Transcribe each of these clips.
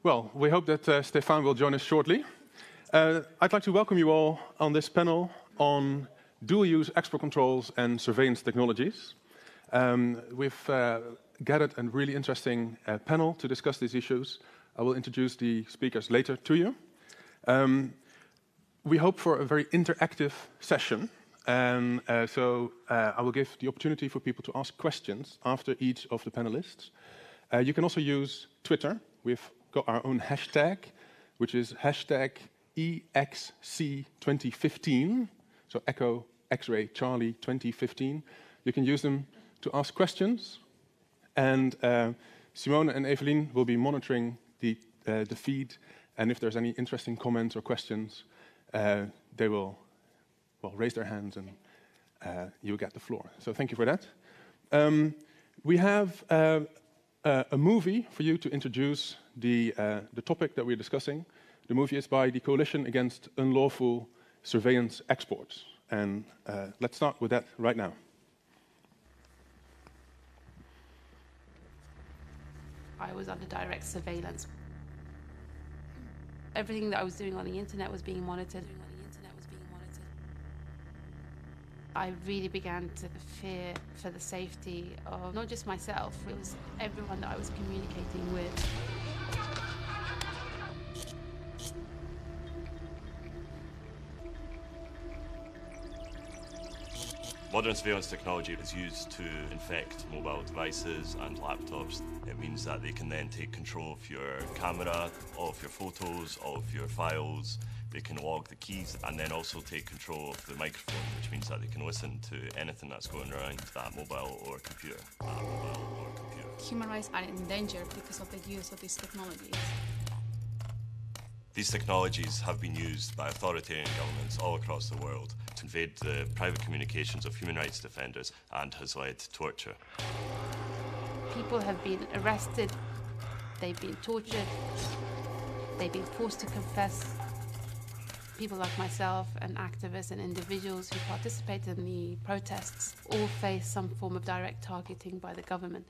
Well, we hope that Stefan will join us shortly. I'd like to welcome you all on this panel on dual-use export controls and surveillance technologies. We've gathered a really interesting panel to discuss these issues. I will introduce the speakers later to you. We hope for a very interactive session, and so I will give the opportunity for people to ask questions after each of the panelists. You can also use Twitter. We've got our own hashtag, which is hashtag EXC2015, so Echo X-Ray Charlie 2015. You can use them to ask questions, and Simone and Evelien will be monitoring the feed, and if there's any interesting comments or questions, they will raise their hands and you'll get the floor. So thank you for that. We have a movie for you to introduce the topic that we're discussing. The movie is by the Coalition Against Unlawful Surveillance Exports. And let's start with that right now. I was under direct surveillance. Everything that I was doing on the internet was being monitored. I really began to fear for the safety of not just myself, it was everyone that I was communicating with. Modern surveillance technology is used to infect mobile devices and laptops. It means that they can then take control of your camera, of your photos, of your files. They can log the keys and then also take control of the microphone, which means that they can listen to anything that's going around that mobile or computer. Human rights are in danger because of the use of these technologies. These technologies have been used by authoritarian governments all across the world to invade the private communications of human rights defenders and has led to torture. People have been arrested, they've been tortured, they've been forced to confess. People like myself and activists and individuals who participated in the protests all face some form of direct targeting by the government.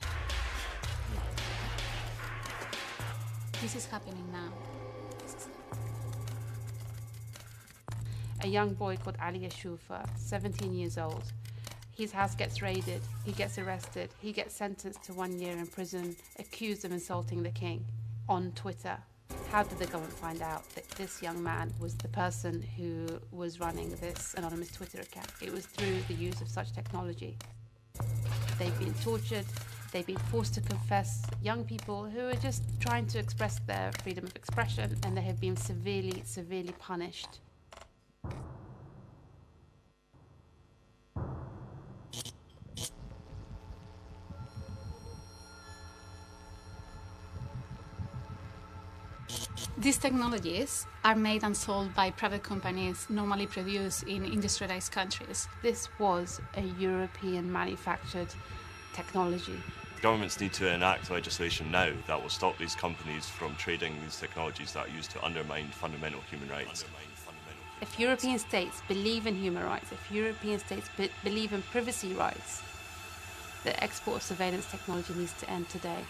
This is happening now. A young boy called Ali Ashufa, 17 years old. His house gets raided, he gets arrested, he gets sentenced to 1 year in prison, accused of insulting the king on Twitter. How did the government find out that this young man was the person who was running this anonymous Twitter account? It was through the use of such technology. They've been tortured, they've been forced to confess, young people who are just trying to express their freedom of expression, and they have been severely, severely punished. These technologies are made and sold by private companies normally produced in industrialized countries. This was a European manufactured technology. Governments need to enact legislation now that will stop these companies from trading these technologies that are used to undermine fundamental human rights. If European states believe in human rights, if European states believe in privacy rights, the export of surveillance technology needs to end today.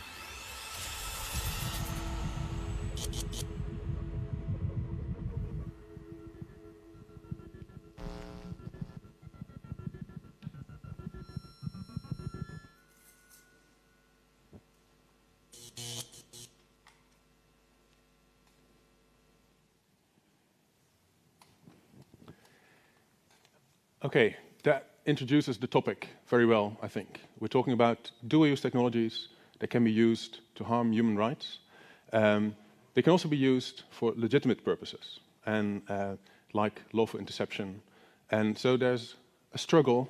Okay, that introduces the topic very well, I think. We're talking about dual-use technologies that can be used to harm human rights. They can also be used for legitimate purposes, and like lawful interception. And so there's a struggle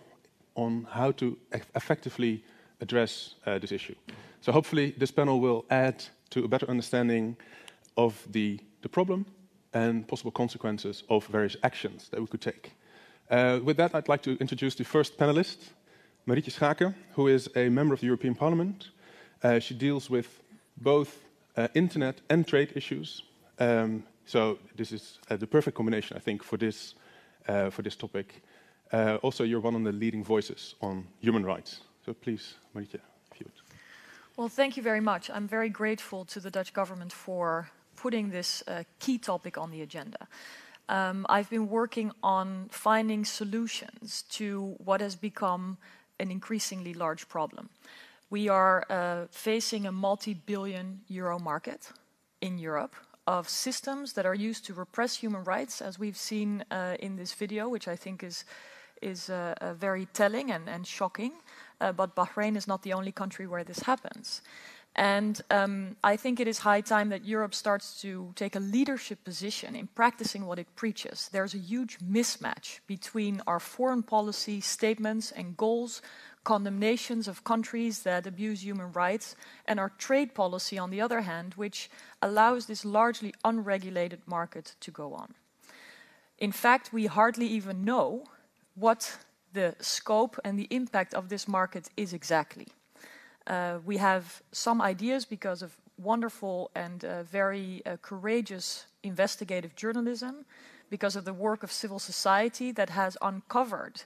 on how to effectively address this issue. So hopefully this panel will add to a better understanding of the problem and possible consequences of various actions that we could take. With that, I'd like to introduce the first panelist, Marietje Schaake, who is a member of the European Parliament. She deals with both internet and trade issues. So this is the perfect combination, I think, for this topic. Also, you're one of the leading voices on human rights. So please, Marietje, if you would. Well, thank you very much. I'm very grateful to the Dutch government for putting this key topic on the agenda. I've been working on finding solutions to what has become an increasingly large problem. We are facing a multi-billion euro market in Europe of systems that are used to repress human rights, as we've seen in this video, which I think is very telling and shocking. But Bahrain is not the only country where this happens. And I think it is high time that Europe starts to take a leadership position in practicing what it preaches. There's a huge mismatch between our foreign policy statements and goals, condemnations of countries that abuse human rights, and our trade policy, on the other hand, which allows this largely unregulated market to go on. In fact, we hardly even know what the scope and the impact of this market is exactly. We have some ideas because of wonderful and very courageous investigative journalism, because of the work of civil society that has uncovered,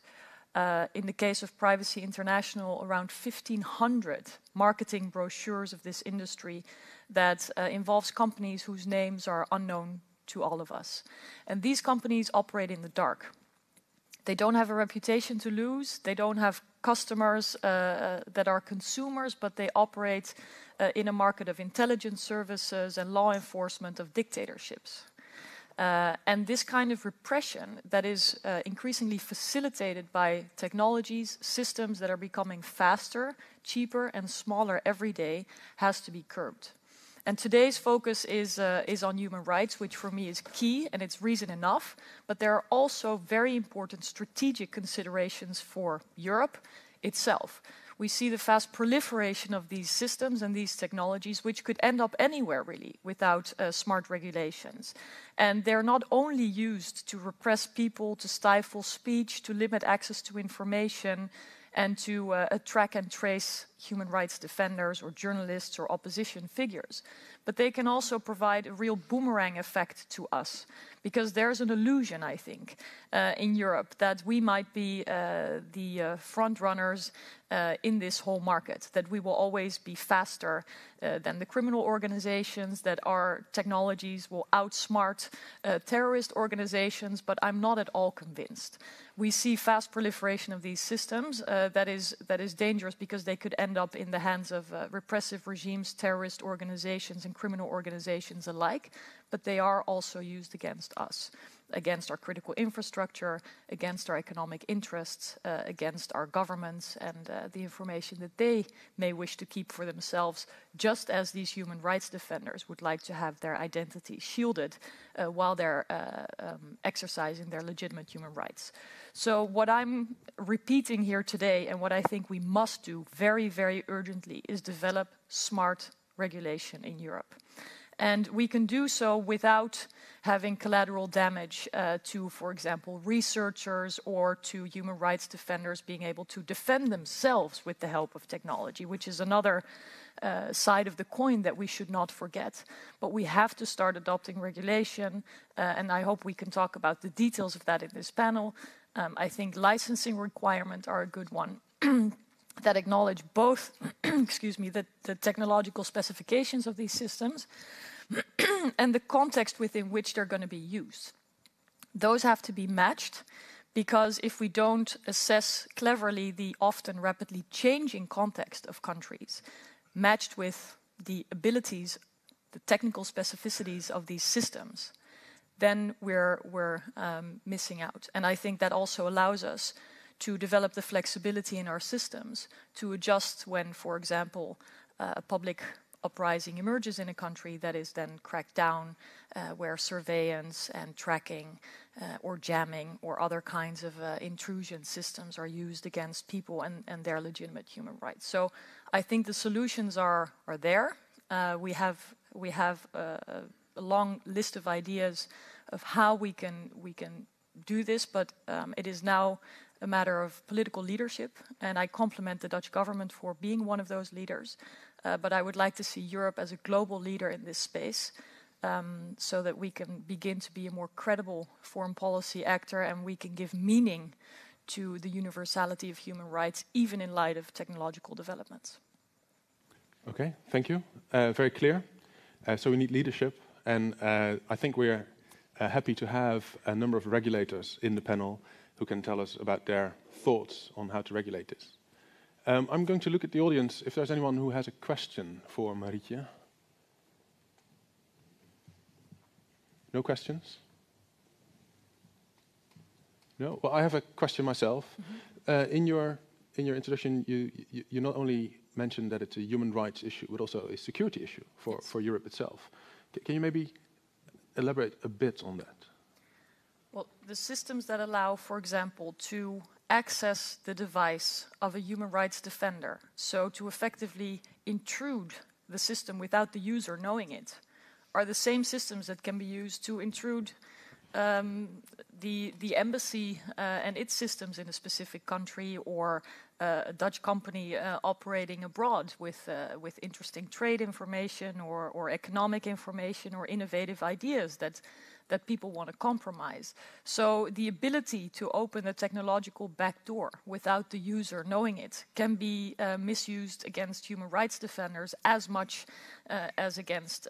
in the case of Privacy International, around 1,500 marketing brochures of this industry that involves companies whose names are unknown to all of us. And these companies operate in the dark. They don't have a reputation to lose. They don't have customers that are consumers, but they operate in a market of intelligence services and law enforcement of dictatorships. And this kind of repression that is increasingly facilitated by technologies, systems that are becoming faster, cheaper, and smaller every day has to be curbed. And today's focus is on human rights, which for me is key, and it's reason enough. But there are also very important strategic considerations for Europe itself. We see the fast proliferation of these systems and these technologies, which could end up anywhere, really, without smart regulations. And they're not only used to repress people, to stifle speech, to limit access to information, and to track and trace human rights defenders or journalists or opposition figures. But they can also provide a real boomerang effect to us, because there's an illusion, I think, in Europe that we might be the front runners in this whole market, that we will always be faster than the criminal organizations, that our technologies will outsmart terrorist organizations, but I'm not at all convinced. We see fast proliferation of these systems that is dangerous, because they could end up in the hands of repressive regimes, terrorist organizations, and criminal organizations alike, but they are also used against us, against our critical infrastructure, against our economic interests, against our governments, and the information that they may wish to keep for themselves, just as these human rights defenders would like to have their identity shielded while they're exercising their legitimate human rights. So what I'm repeating here today, and what I think we must do very, very urgently, is develop smart regulation in Europe. And we can do so without having collateral damage to, for example, researchers or to human rights defenders being able to defend themselves with the help of technology, which is another side of the coin that we should not forget. But we have to start adopting regulation, and I hope we can talk about the details of that in this panel. I think licensing requirements are a good one. That acknowledge both, excuse me, the technological specifications of these systems and the context within which they're going to be used. Those have to be matched, because if we don't assess cleverly the often rapidly changing context of countries, matched with the abilities, the technical specificities of these systems, then we're missing out. And I think that also allows us to develop the flexibility in our systems to adjust when, for example, a public uprising emerges in a country that is then cracked down, where surveillance and tracking or jamming or other kinds of intrusion systems are used against people and their legitimate human rights. So I think the solutions are there. We have a long list of ideas of how we can do this, but it is now a matter of political leadership, and I compliment the Dutch government for being one of those leaders. But I would like to see Europe as a global leader in this space, so that we can begin to be a more credible foreign policy actor, and we can give meaning to the universality of human rights, even in light of technological developments. Okay, thank you. Very clear. So we need leadership, and I think we're happy to have a number of regulators in the panel who can tell us about their thoughts on how to regulate this. I'm going to look at the audience if there's anyone who has a question for Marietje. No questions? No? Well, I have a question myself. In your introduction, you not only mentioned that it's a human rights issue, but also a security issue for Europe itself. Can you maybe elaborate a bit on that? Well, the systems that allow, for example, to access the device of a human rights defender, so to effectively intrude the system without the user knowing it, are the same systems that can be used to intrude the embassy and its systems in a specific country, or a Dutch company operating abroad with interesting trade information or economic information or innovative ideas that people want to compromise. So the ability to open a technological backdoor without the user knowing it can be misused against human rights defenders as much as against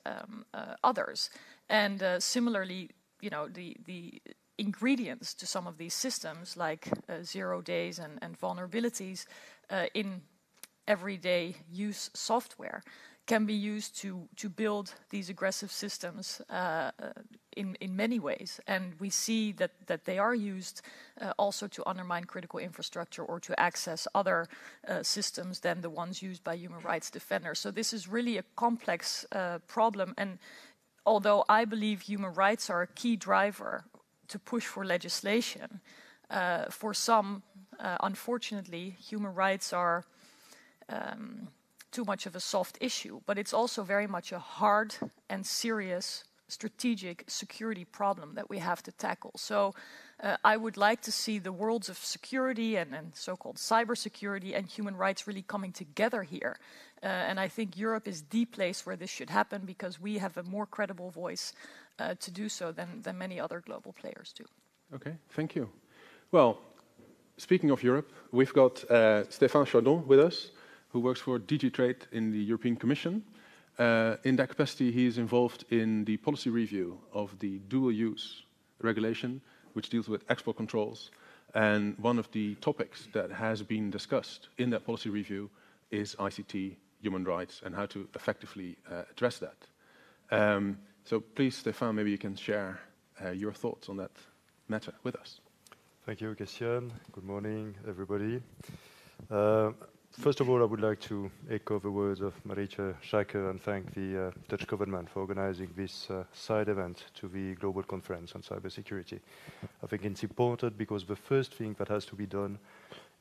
others. And similarly, you know, the ingredients to some of these systems, like 0 days and vulnerabilities in everyday use software, can be used to build these aggressive systems in many ways. And we see that they are used also to undermine critical infrastructure or to access other systems than the ones used by human rights defenders. So this is really a complex problem. And although I believe human rights are a key driver to push for legislation, for some, unfortunately, human rights are too much of a soft issue, but it's also very much a hard and serious strategic security problem that we have to tackle. So I would like to see the worlds of security and so-called cybersecurity and human rights really coming together here. And I think Europe is the place where this should happen, because we have a more credible voice to do so than many other global players do. Okay, thank you. Well, speaking of Europe, we've got Stéphane Chardon with us, who works for DG Trade in the European Commission. In that capacity, he is involved in the policy review of the dual-use regulation, which deals with export controls. And one of the topics that has been discussed in that policy review is ICT, human rights, and how to effectively address that. So please, Stéphane, maybe you can share your thoughts on that matter with us. Thank you, Christian. Good morning, everybody. First of all, I would like to echo the words of Marietje Schaake and thank the Dutch government for organizing this side event to the Global Conference on Cybersecurity. I think it's important because the first thing that has to be done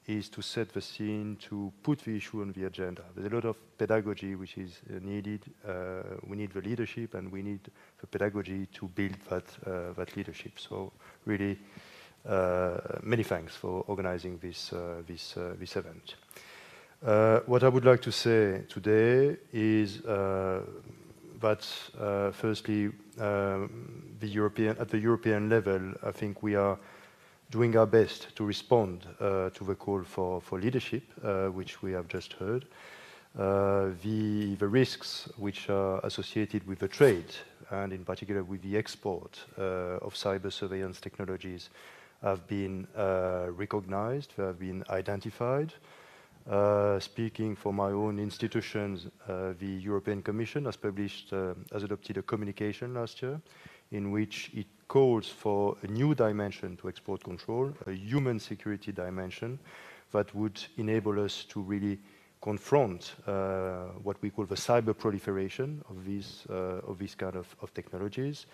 is to set the scene, to put the issue on the agenda. There's a lot of pedagogy which is needed. We need the leadership, and we need the pedagogy to build that leadership. So really, many thanks for organizing this event. What I would like to say today is that, firstly, at the European level, I think we are doing our best to respond to the call for leadership, which we have just heard. The risks which are associated with the trade, and in particular with the export of cyber surveillance technologies, have been recognized, they have been identified. Speaking for my own institutions, the European Commission has adopted a communication last year in which it calls for a new dimension to export control, a human security dimension that would enable us to really confront what we call the cyber proliferation of these kind of technologies.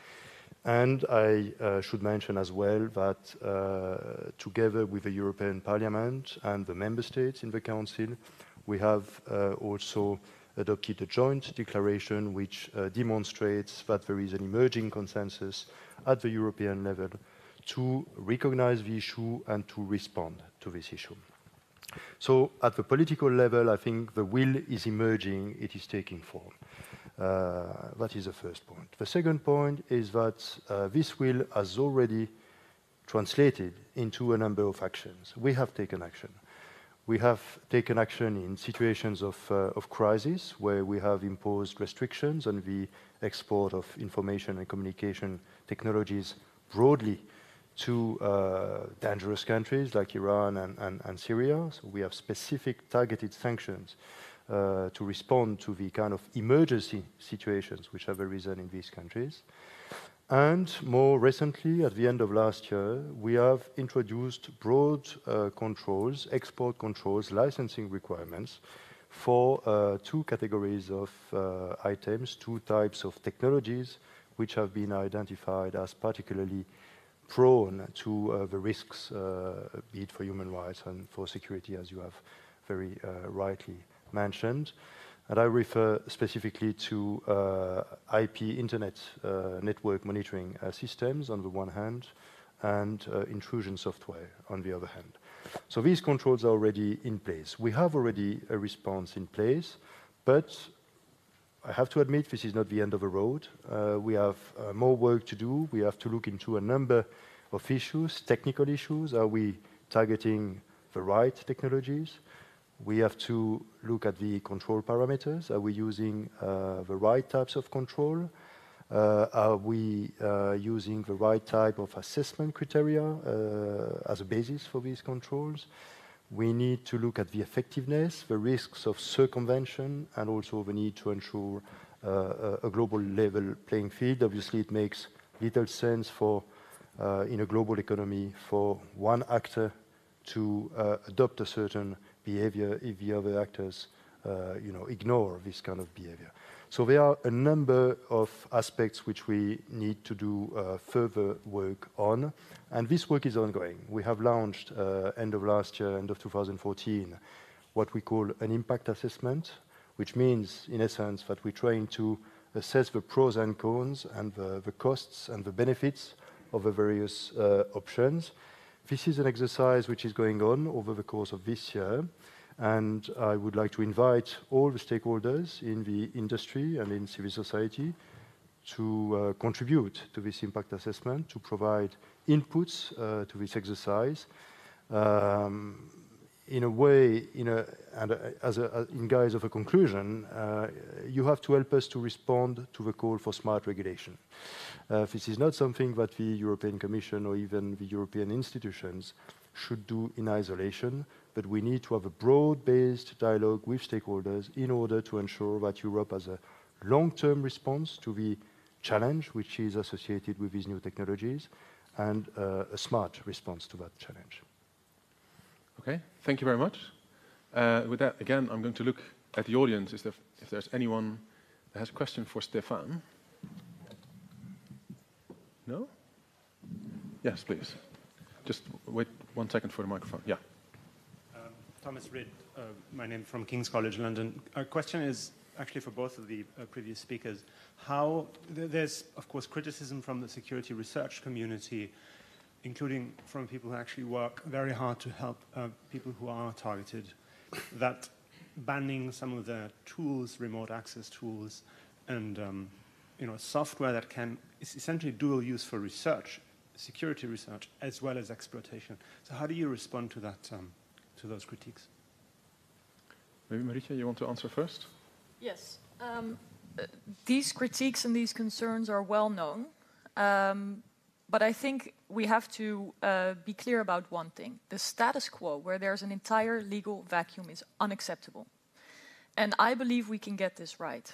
And I should mention as well that together with the European Parliament and the Member States in the Council, we have also adopted a joint declaration which demonstrates that there is an emerging consensus at the European level to recognize the issue and to respond to this issue. So at the political level, I think the will is emerging, it is taking form. That is the first point. The second point is that this will has already translated into a number of actions. We have taken action. We have taken action in situations of crisis where we have imposed restrictions on the export of information and communication technologies broadly to dangerous countries like Iran and Syria. So we have specific targeted sanctions to respond to the kind of emergency situations which have arisen in these countries. And more recently, at the end of last year, we have introduced broad controls, export controls, licensing requirements for two categories of items, two types of technologies which have been identified as particularly prone to the risks, be it for human rights and for security, as you have very rightly mentioned. And I refer specifically to IP internet network monitoring systems on the one hand, and intrusion software on the other hand. So these controls are already in place. We have already a response in place, but I have to admit this is not the end of the road. We have more work to do. We have to look into a number of issues, technical issues. Are we targeting the right technologies? We have to look at the control parameters. Are we using the right types of control? Are we using the right type of assessment criteria as a basis for these controls? We need to look at the effectiveness, the risks of circumvention, and also the need to ensure a global level playing field. Obviously, it makes little sense for, in a global economy, for one actor to adopt a certain behavior if the other actors ignore this kind of behavior. So there are a number of aspects which we need to do further work on, and this work is ongoing. We have launched, end of last year, end of 2014, what we call an impact assessment, which means, in essence, that we're trying to assess the pros and cons and the costs and the benefits of the various options. This is an exercise which is going on over the course of this year, and I would like to invite all the stakeholders in the industry and in civil society to contribute to this impact assessment, to provide inputs to this exercise. In a way, in guise of a conclusion, you have to help us to respond to the call for smart regulation. This is not something that the European Commission or even the European institutions should do in isolation, but we need to have a broad-based dialogue with stakeholders in order to ensure that Europe has a long-term response to the challenge which is associated with these new technologies and a smart response to that challenge. Okay, thank you very much. With that, again, I'm going to look at the audience if there's anyone that has a question for Stefan. No? Yes, please. Just wait 1 second for the microphone. Yeah. Thomas Ridd, my name from King's College London. Our question is actually for both of the previous speakers. How there's, of course, criticism from the security research community, including from people who actually work very hard to help people who are targeted, that banning some of the tools, remote access tools, and software that is essentially dual use for research, security research, as well as exploitation. So how do you respond to that, to those critiques? Maybe Marietje, you want to answer first? Yes. These critiques and these concerns are well known. But I think we have to be clear about one thing. The status quo, where there's an entire legal vacuum, is unacceptable. And I believe we can get this right.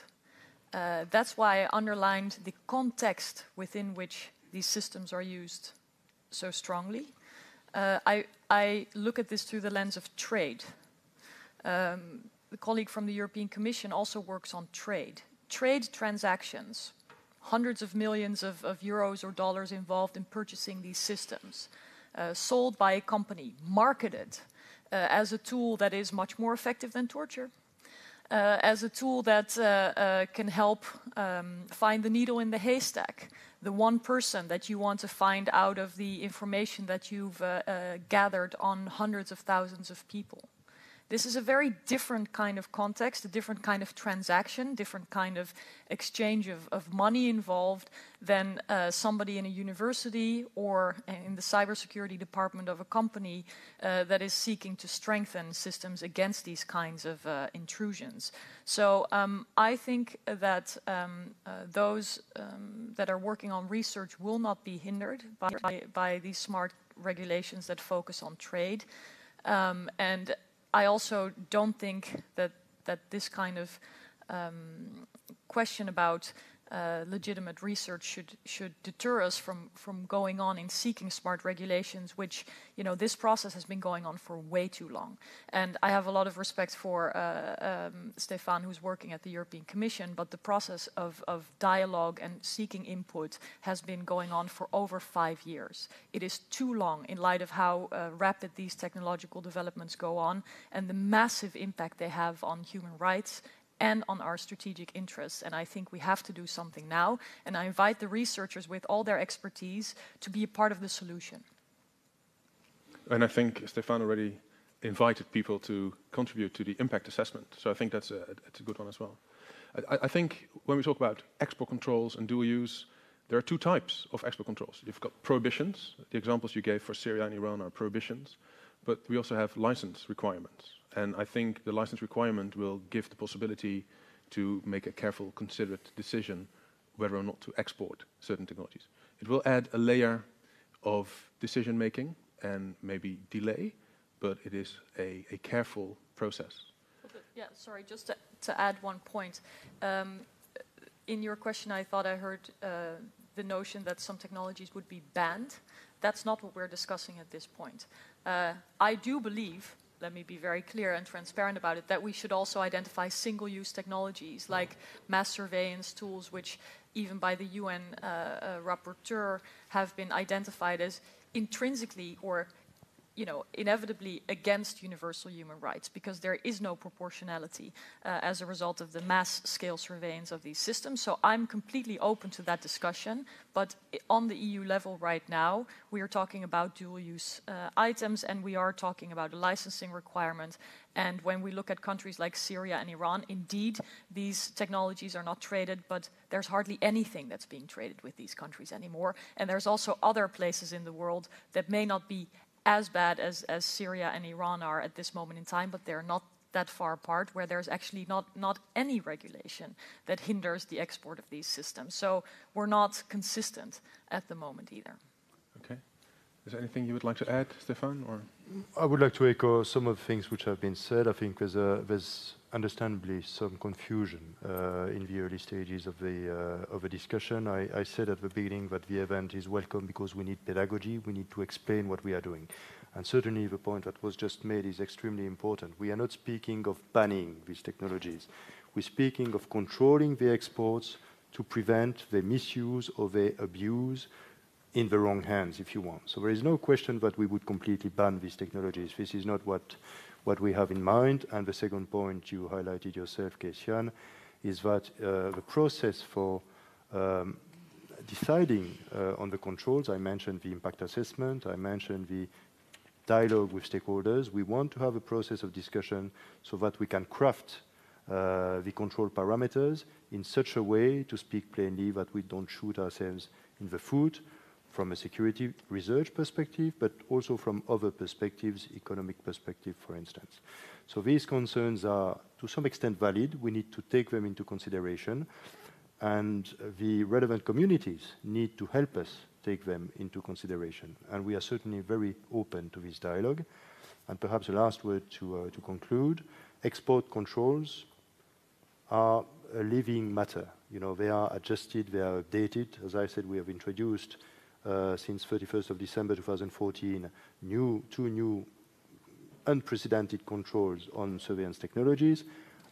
That's why I underlined the context within which these systems are used so strongly. I look at this through the lens of trade. The colleague from the European Commission also works on trade. Trade transactions, hundreds of millions of euros or dollars involved in purchasing these systems, sold by a company, marketed as a tool that is much more effective than torture, as a tool that can help find the needle in the haystack, the one person that you want to find out of the information that you've gathered on hundreds of thousands of people. This is a very different kind of context, a different kind of transaction, different kind of exchange of money involved than somebody in a university or in the cybersecurity department of a company that is seeking to strengthen systems against these kinds of intrusions. So I think that those that are working on research will not be hindered by these smart regulations that focus on trade. And I also don't think that this kind of question about legitimate research should deter us from going on in seeking smart regulations, which, you know, this process has been going on for way too long. And I have a lot of respect for Stefan, who's working at the European Commission, but the process of dialogue and seeking input has been going on for over 5 years. It is too long in light of how rapid these technological developments go on and the massive impact they have on human rights and on our strategic interests. And I think we have to do something now. And I invite the researchers with all their expertise to be a part of the solution. And I think Stefan already invited people to contribute to the impact assessment. So I think that's a good one as well. I think when we talk about export controls and dual use, there are two types of export controls. You've got prohibitions. The examples you gave for Syria and Iran are prohibitions. But we also have license requirements. And I think the license requirement will give the possibility to make a careful, considered decision whether or not to export certain technologies. It will add a layer of decision-making and maybe delay, but it is a careful process. Yeah, sorry, just to add one point. In your question, I thought I heard the notion that some technologies would be banned. That's not what we're discussing at this point. I do believe, let me be very clear and transparent about it, that we should also identify single-use technologies like mass surveillance tools, which even by the UN rapporteur have been identified as intrinsically or, you know, inevitably against universal human rights, because there is no proportionality as a result of the mass-scale surveillance of these systems. So I'm completely open to that discussion, but on the EU level right now, we are talking about dual-use items, and we are talking about a licensing requirement. And when we look at countries like Syria and Iran, indeed, these technologies are not traded, but there's hardly anything that's being traded with these countries anymore. And there's also other places in the world that may not be as bad as Syria and Iran are at this moment in time, but they're not that far apart, where there's actually not any regulation that hinders the export of these systems. So we're not consistent at the moment either. Okay. Is there anything you would like to add, Stefan? Or? I would like to echo some of the things which have been said. I think there's understandably some confusion in the early stages of the discussion. I said at the beginning that the event is welcome because we need pedagogy, we need to explain what we are doing. And certainly the point that was just made is extremely important. We are not speaking of banning these technologies. We're speaking of controlling the exports to prevent the misuse or the abuse in the wrong hands, if you want. So there is no question that we would completely ban these technologies. This is not what we have in mind. And the second point you highlighted yourself, Kesian, is that the process for deciding on the controls, I mentioned the impact assessment, I mentioned the dialogue with stakeholders. We want to have a process of discussion so that we can craft the control parameters in such a way, to speak plainly, that we don't shoot ourselves in the foot from a security research perspective, but also from other perspectives, economic perspective, for instance. So these concerns are to some extent valid. We need to take them into consideration, and the relevant communities need to help us take them into consideration. And we are certainly very open to this dialogue. And perhaps the last word to conclude, export controls are a living matter. You know, they are adjusted, they are updated. As I said, we have introduced since 31st of December 2014, two new unprecedented controls on surveillance technologies.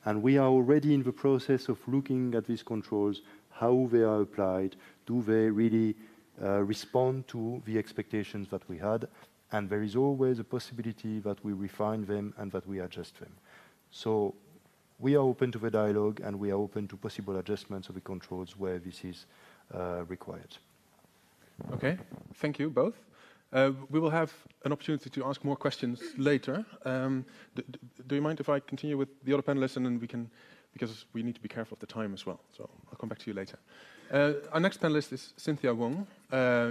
And we are already in the process of looking at these controls, how they are applied, do they really respond to the expectations that we had, and there is always a possibility that we refine them and that we adjust them. So we are open to the dialogue, and we are open to possible adjustments of the controls where this is required. Okay, thank you both. We will have an opportunity to ask more questions later. Do you mind if I continue with the other panelists, and then we can, because we need to be careful of the time as well. So I'll come back to you later. Our next panelist is Cynthia Wong.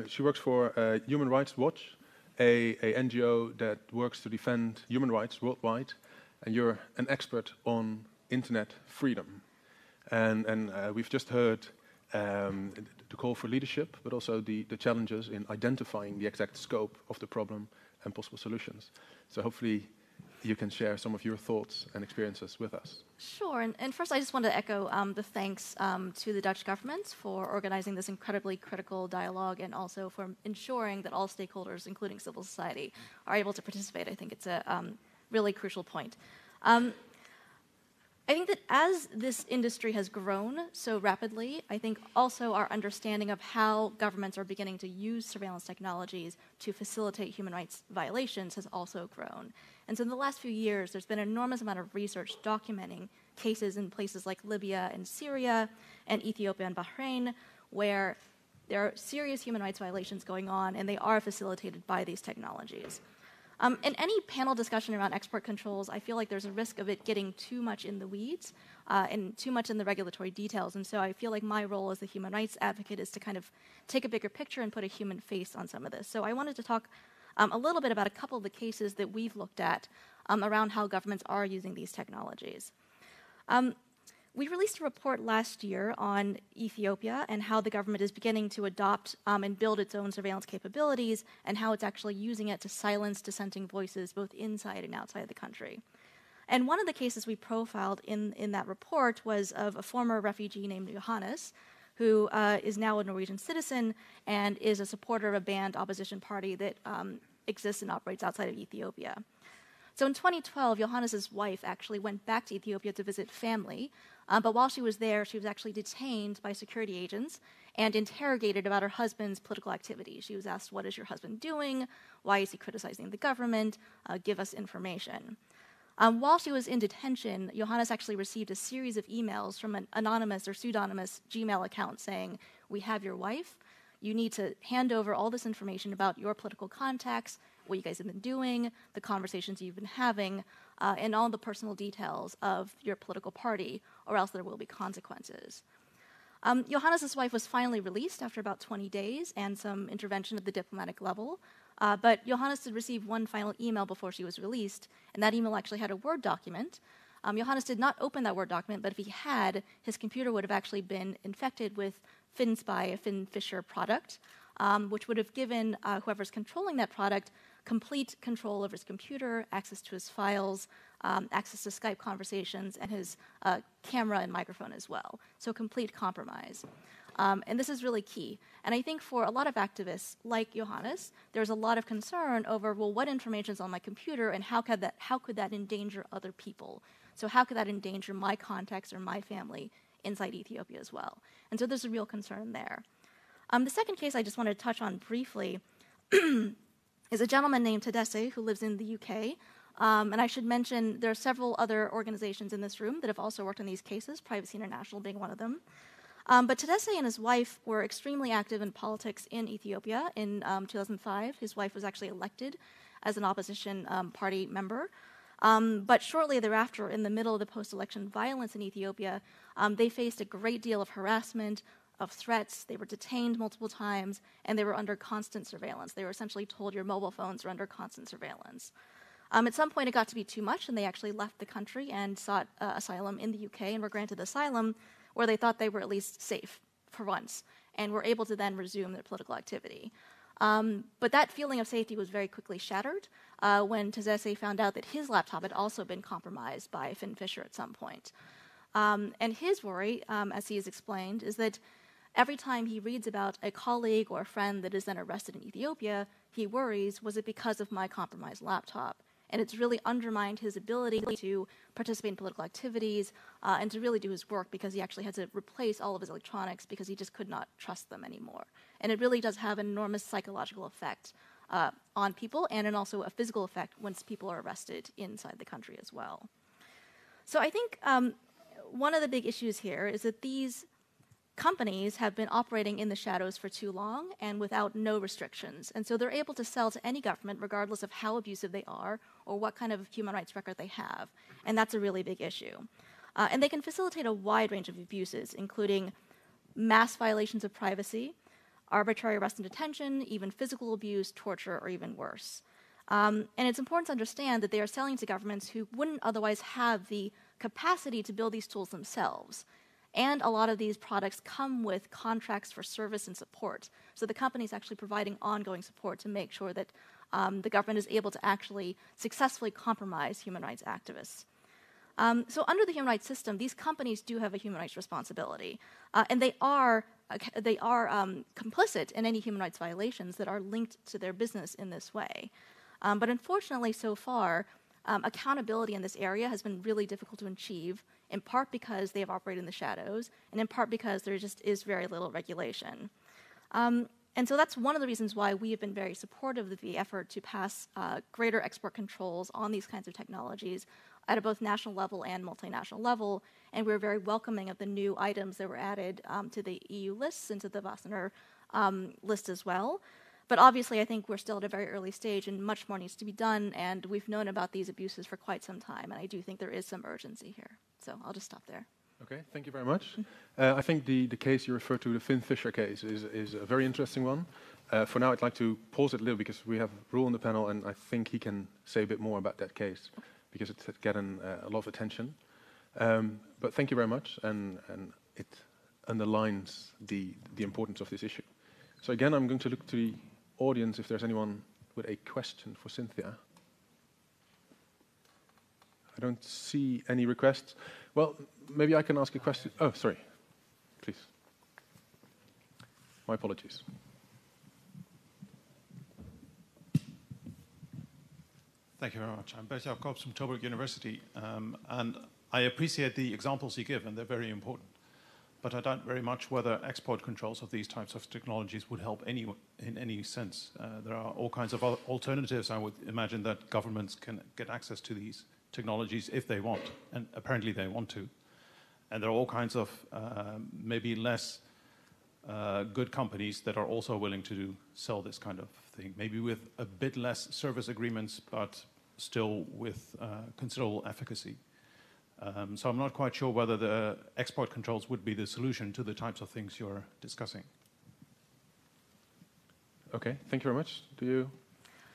She works for Human Rights Watch, a NGO that works to defend human rights worldwide. And you're an expert on internet freedom. And we've just heard the call for leadership, but also the challenges in identifying the exact scope of the problem and possible solutions. So hopefully you can share some of your thoughts and experiences with us. Sure, and first I just want to echo the thanks to the Dutch government for organizing this incredibly critical dialogue and also for ensuring that all stakeholders, including civil society, are able to participate. I think it's a really crucial point. I think that as this industry has grown so rapidly, I think also our understanding of how governments are beginning to use surveillance technologies to facilitate human rights violations has also grown. And so in the last few years, there's been an enormous amount of research documenting cases in places like Libya and Syria and Ethiopia and Bahrain, where there are serious human rights violations going on, and they are facilitated by these technologies. In any panel discussion around export controls, I feel like there's a risk of it getting too much in the weeds and too much in the regulatory details. And so I feel like my role as a human rights advocate is to kind of take a bigger picture and put a human face on some of this. So I wanted to talk a little bit about a couple of the cases that we've looked at around how governments are using these technologies. We released a report last year on Ethiopia and how the government is beginning to adopt and build its own surveillance capabilities and how it's actually using it to silence dissenting voices both inside and outside the country. And one of the cases we profiled in that report was of a former refugee named Johannes, who is now a Norwegian citizen and is a supporter of a banned opposition party that exists and operates outside of Ethiopia. So in 2012, Johannes' wife actually went back to Ethiopia to visit family, but while she was there, she was actually detained by security agents and interrogated about her husband's political activities. She was asked, "What is your husband doing? Why is he criticizing the government? Give us information." While she was in detention, Johannes actually received a series of emails from an anonymous or pseudonymous Gmail account saying, "We have your wife. You need to hand over all this information about your political contacts, what you guys have been doing, the conversations you've been having, and all the personal details of your political party, or else there will be consequences." Johannes' wife was finally released after about 20 days and some intervention at the diplomatic level. But Johannes did receive one final email before she was released, and that email actually had a Word document. Johannes did not open that Word document, but if he had, his computer would have actually been infected with FinSpy, a FinFisher product, which would have given whoever's controlling that product complete control over his computer, access to his files, access to Skype conversations, and his camera and microphone as well. So complete compromise. And this is really key. And I think for a lot of activists like Johannes, there's a lot of concern over, well, what information is on my computer and how could that endanger other people? So how could that endanger my contacts or my family inside Ethiopia as well? And so there's a real concern there. The second case I just wanted to touch on briefly is a gentleman named Tadesse who lives in the UK. And I should mention there are several other organizations in this room that have also worked on these cases, Privacy International being one of them. But Tadesse and his wife were extremely active in politics in Ethiopia in 2005. His wife was actually elected as an opposition party member. But shortly thereafter, in the middle of the post-election violence in Ethiopia, they faced a great deal of harassment, of threats. They were detained multiple times, and they were under constant surveillance. They were essentially told your mobile phones are under constant surveillance. At some point, it got to be too much, and they actually left the country and sought asylum in the UK and were granted asylum where they thought they were at least safe for once and were able to then resume their political activity. But that feeling of safety was very quickly shattered when Tadesse found out that his laptop had also been compromised by FinFisher at some point. And his worry, as he has explained, is that every time he reads about a colleague or a friend that is then arrested in Ethiopia, he worries, was it because of my compromised laptop? And it's really undermined his ability to participate in political activities and to really do his work because he actually had to replace all of his electronics because he just could not trust them anymore. And it really does have an enormous psychological effect on people and also a physical effect once people are arrested inside the country as well. So I think one of the big issues here is that these companies have been operating in the shadows for too long and without no restrictions. And so they're able to sell to any government regardless of how abusive they are or what kind of human rights record they have. And that's a really big issue. And they can facilitate a wide range of abuses, including mass violations of privacy, arbitrary arrest and detention, even physical abuse, torture, or even worse. And it's important to understand that they are selling to governments who wouldn't otherwise have the capacity to build these tools themselves. And a lot of these products come with contracts for service and support. So the company is actually providing ongoing support to make sure that the government is able to actually successfully compromise human rights activists. So under the human rights system, these companies do have a human rights responsibility. And they are complicit in any human rights violations that are linked to their business in this way. But unfortunately, so far, accountability in this area has been really difficult to achieve, in part because they have operated in the shadows, and in part because there just is very little regulation. And so that's one of the reasons why we have been very supportive of the effort to pass greater export controls on these kinds of technologies at a both national level and multinational level. And we're very welcoming of the new items that were added to the EU lists and to the Wassenaar list as well. But obviously, I think we're still at a very early stage and much more needs to be done, and we've known about these abuses for quite some time, and I do think there is some urgency here. So I'll just stop there. Okay, thank you very much. I think the case you referred to, the Finn Fisher case, is a very interesting one. For now, I'd like to pause it a little because we have Roel on the panel, and I think he can say a bit more about that case because it's getting a lot of attention. But thank you very much, and it underlines the importance of this issue. So again, I'm going to look to the audience if there's anyone with a question for Cynthia. I don't see any requests. Well, maybe I can ask a question. Oh, sorry. Please. My apologies. Thank you very much. I'm Bert-Jaap Koops from Tilburg University, and I appreciate the examples you give, and they're very important. But I doubt very much whether export controls of these types of technologies would help in any sense. There are all kinds of alternatives. I would imagine that governments can get access to these technologies if they want, and apparently they want to. And there are all kinds of maybe less good companies that are also willing to sell this kind of thing, maybe with a bit less service agreements, but still with considerable efficacy. So I'm not quite sure whether the export controls would be the solution to the types of things you're discussing. Okay, thank you very much. Do you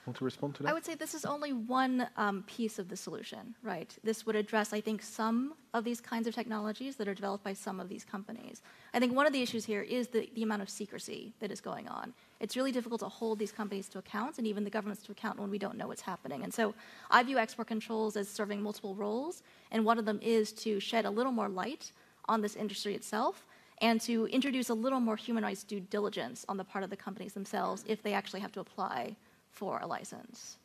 want to respond to that? I would say this is only one piece of the solution, right? This would address, I think, some of these kinds of technologies that are developed by some of these companies. I think one of the issues here is the amount of secrecy that is going on. It's really difficult to hold these companies to account and even the governments to account when we don't know what's happening. And so I view export controls as serving multiple roles, and one of them is to shed a little more light on this industry itself and to introduce a little more human rights due diligence on the part of the companies themselves if they actually have to apply for a license.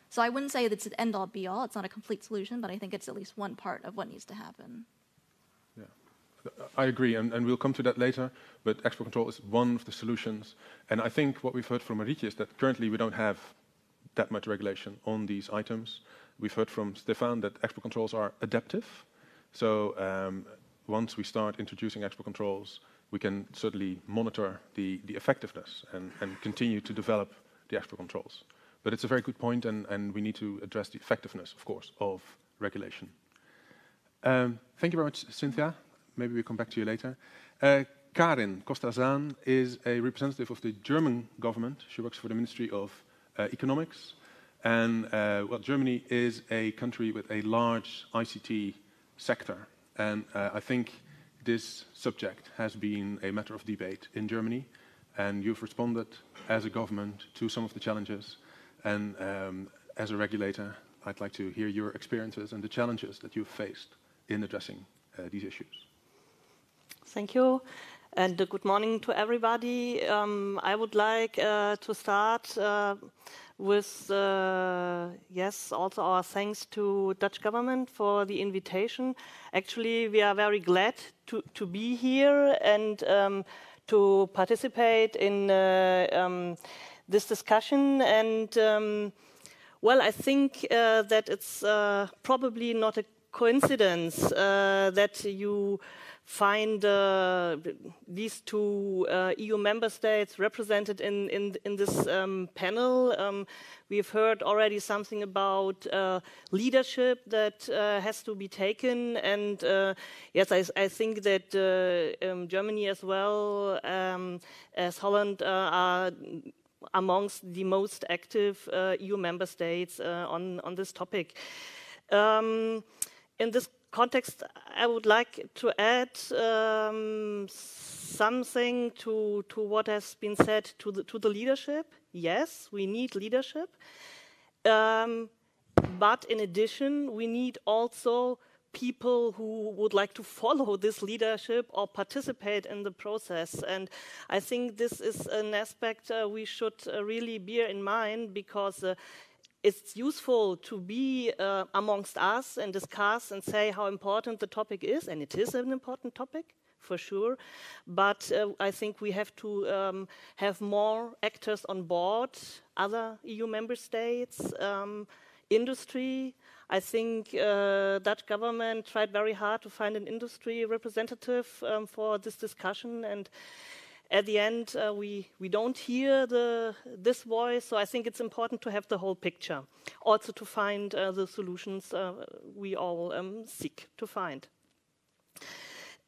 So I wouldn't say that it's an end-all be-all. It's not a complete solution, but I think it's at least one part of what needs to happen. Yeah, I agree, and we'll come to that later, but export control is one of the solutions. And I think what we've heard from Marietje is that currently we don't have that much regulation on these items. We've heard from Stefan that export controls are adaptive. So once we start introducing export controls, we can certainly monitor the effectiveness and continue to develop the export controls. But it's a very good point, and we need to address the effectiveness, of course, of regulation. Thank you very much, Cynthia. Maybe we'll come back to you later. Karin Kostazan is a representative of the German government. She works for the Ministry of Economics. And well, Germany is a country with a large ICT sector. And I think this subject has been a matter of debate in Germany. And you've responded as a government to some of the challenges. And as a regulator, I'd like to hear your experiences and the challenges that you've faced in addressing these issues. Thank you, and good morning to everybody. I would like to start with, yes, also our thanks to Dutch government for the invitation. Actually, we are very glad to be here and to participate in this discussion. And well, I think that it's probably not a coincidence that you find these two EU member states represented in this panel. We've heard already something about leadership that has to be taken, and yes, I think that Germany as well as Holland are amongst the most active EU member states on this topic. In this context, I would like to add something to what has been said to the leadership. Yes, we need leadership, but in addition, we need also people who would like to follow this leadership or participate in the process. And I think this is an aspect we should really bear in mind, because it's useful to be amongst us and discuss and say how important the topic is, and it is an important topic, for sure. But I think we have to have more actors on board, other EU member states, industry. I think Dutch government tried very hard to find an industry representative for this discussion, and at the end we don't hear this voice. So I think it's important to have the whole picture, also to find the solutions we all seek to find.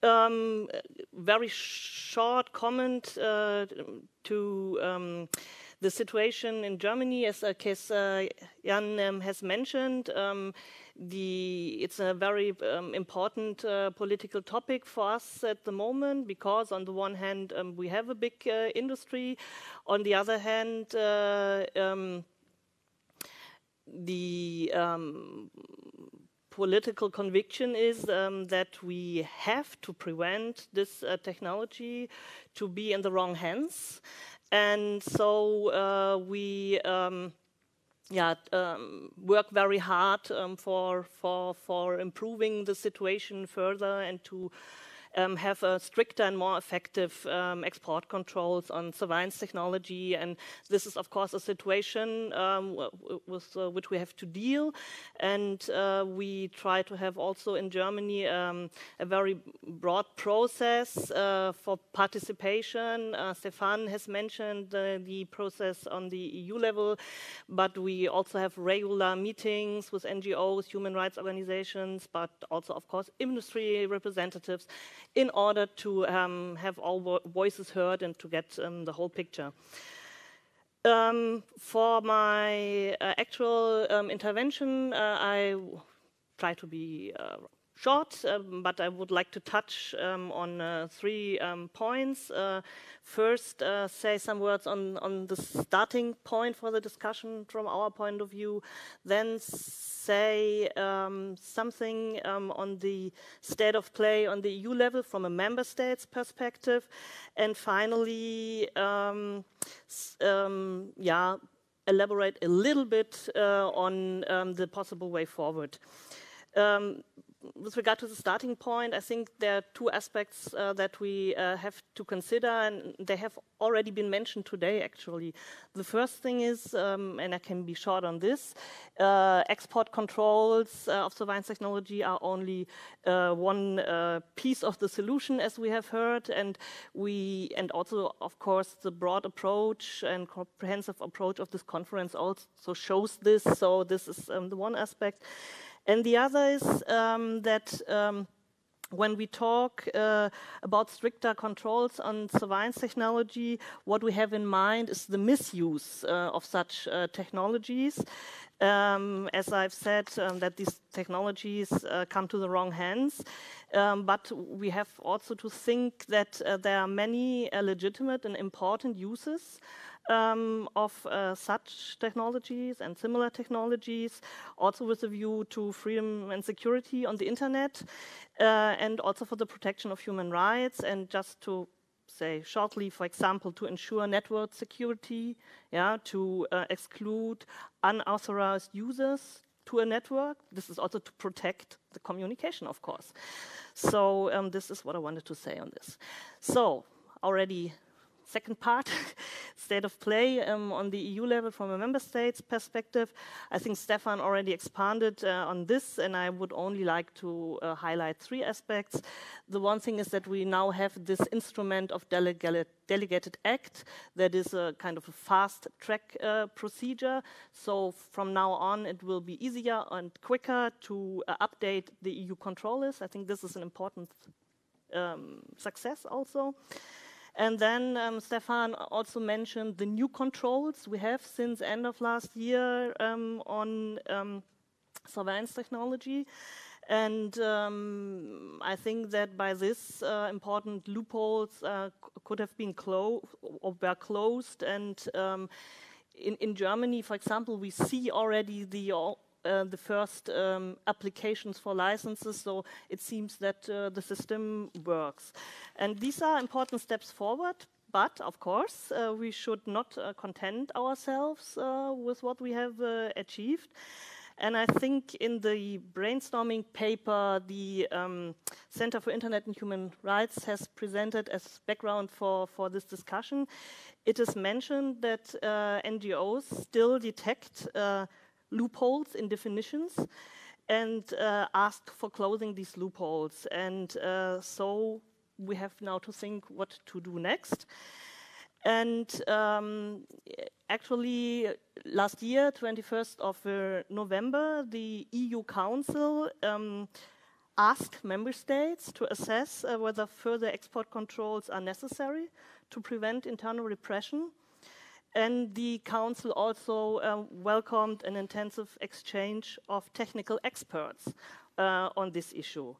Very short comment to the situation in Germany, as Jan has mentioned. It's a very important political topic for us at the moment, because on the one hand we have a big industry, on the other hand the political conviction is that we have to prevent this technology to be in the wrong hands. And so we work very hard for improving the situation further, and to have a stricter and more effective export controls on surveillance technology. And this is, of course, a situation with which we have to deal. And we try to have also in Germany a very broad process for participation. Stefan has mentioned the process on the EU level, but we also have regular meetings with NGOs, human rights organizations, but also, of course, industry representatives, in order to have all voices heard and to get the whole picture. For my actual intervention, I try to be short, but I would like to touch on 3 points. First, say some words on the starting point for the discussion from our point of view. Then say something on the state of play on the EU level from a member state's perspective. And finally, elaborate a little bit on the possible way forward. With regard to the starting point, I think there are 2 aspects that we have to consider, and they have already been mentioned today, actually. The first thing is, and I can be short on this, export controls of surveillance technology are only one piece of the solution, as we have heard, and also, of course, the broad approach and comprehensive approach of this conference also shows this. So this is the one aspect. And the other is that when we talk about stricter controls on surveillance technology, what we have in mind is the misuse of such technologies. As I've said, that these technologies come to the wrong hands. But we have also to think that there are many legitimate and important uses of such technologies and similar technologies, also with a view to freedom and security on the internet, and also for the protection of human rights. And just to say shortly, for example, to ensure network security, to exclude unauthorized users to a network. This is also to protect the communication, of course. So this is what I wanted to say on this. So already second part. state of play on the EU level from a member state's perspective. I think Stefan already expanded on this, and I would only like to highlight 3 aspects. The one thing is that we now have this instrument of delegated act that is a kind of a fast track procedure. So from now on, it will be easier and quicker to update the EU control list. I think this is an important success also. And then Stefan also mentioned the new controls we have since end of last year on surveillance technology. And I think that by this important loopholes could have been closed or were closed. And in Germany, for example, we see already the first applications for licenses, so it seems that the system works. And these are important steps forward, but of course we should not content ourselves with what we have achieved. And I think in the brainstorming paper, the Center for Internet and Human Rights has presented as background for this discussion. It is mentioned that NGOs still detect loopholes in definitions and ask for closing these loopholes. And so we have now to think what to do next. And actually, last year, 21st of November, the EU Council asked member states to assess whether further export controls are necessary to prevent internal repression. And the Council also welcomed an intensive exchange of technical experts on this issue.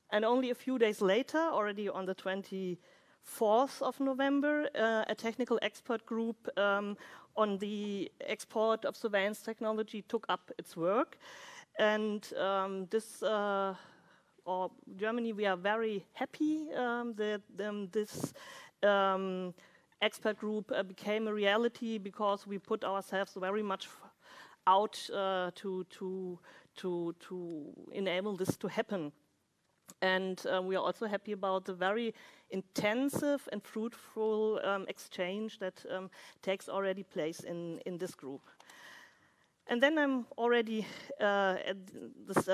And only a few days later, already on the 24th of November, a technical expert group on the export of surveillance technology took up its work. And Germany, we are very happy that this expert group became a reality, because we put ourselves very much out to enable this to happen. And we are also happy about the very intensive and fruitful exchange that takes already place in this group. And then I'm already at this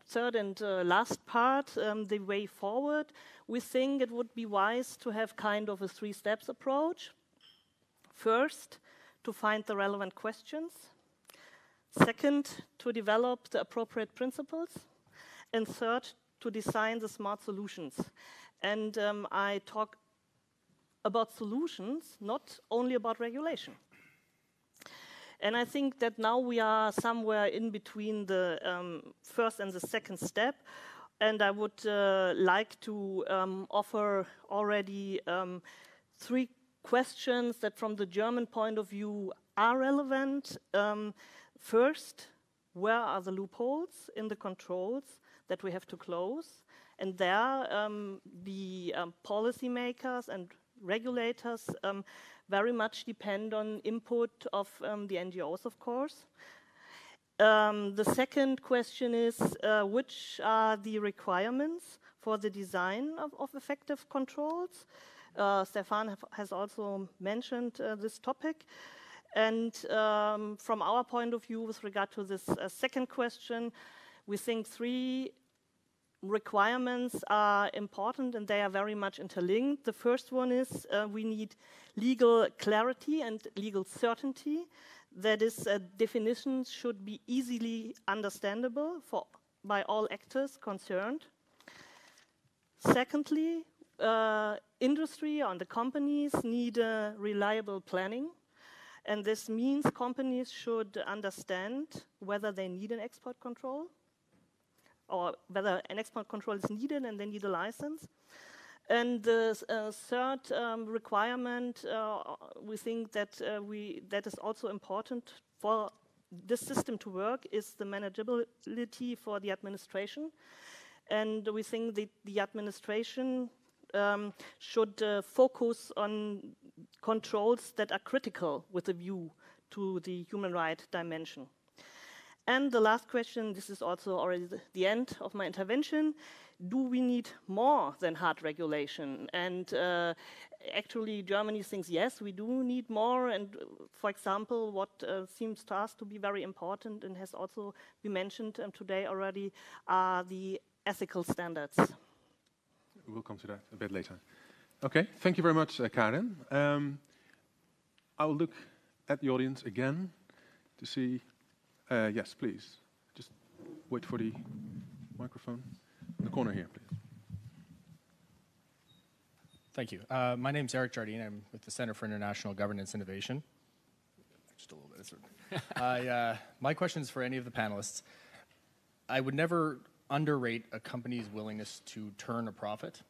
third and last part, the way forward. We think it would be wise to have kind of a 3-steps approach. First, to find the relevant questions. Second, to develop the appropriate principles. And third, to design the smart solutions. And I talk about solutions, not only about regulation. And I think that now we are somewhere in between the first and the second step. And I would like to offer already 3 questions that from the German point of view are relevant. First, where are the loopholes in the controls that we have to close? And there, the policymakers and regulators very much depend on input of the NGOs, of course. The second question is, which are the requirements for the design of effective controls? Stefan has also mentioned this topic. And from our point of view, with regard to this second question, we think 3 requirements are important, and they are very much interlinked. The first one is we need legal clarity and legal certainty. That is, definitions should be easily understandable by all actors concerned. Secondly, industry and the companies need a reliable planning. And this means companies should understand whether they need an export control, or whether an export control is needed and they need a license. And the third requirement, we think that that is also important for this system to work, is the manageability for the administration. And we think that the administration should focus on controls that are critical with a view to the human right dimension. And the last question, this is also already the end of my intervention, do we need more than hard regulation? And actually, Germany thinks, yes, we do need more. And for example, what seems to us to be very important and has also been mentioned today already are the ethical standards. We'll come to that a bit later. Okay, thank you very much, Karen. I will look at the audience again to see. Yes, please. Just wait for the microphone. In the corner here, please. Thank you. My name is Eric Jardine. I'm with the Center for International Governance Innovation. Just a little bit. My question is for any of the panelists. I would never underrate a company's willingness to turn a profit.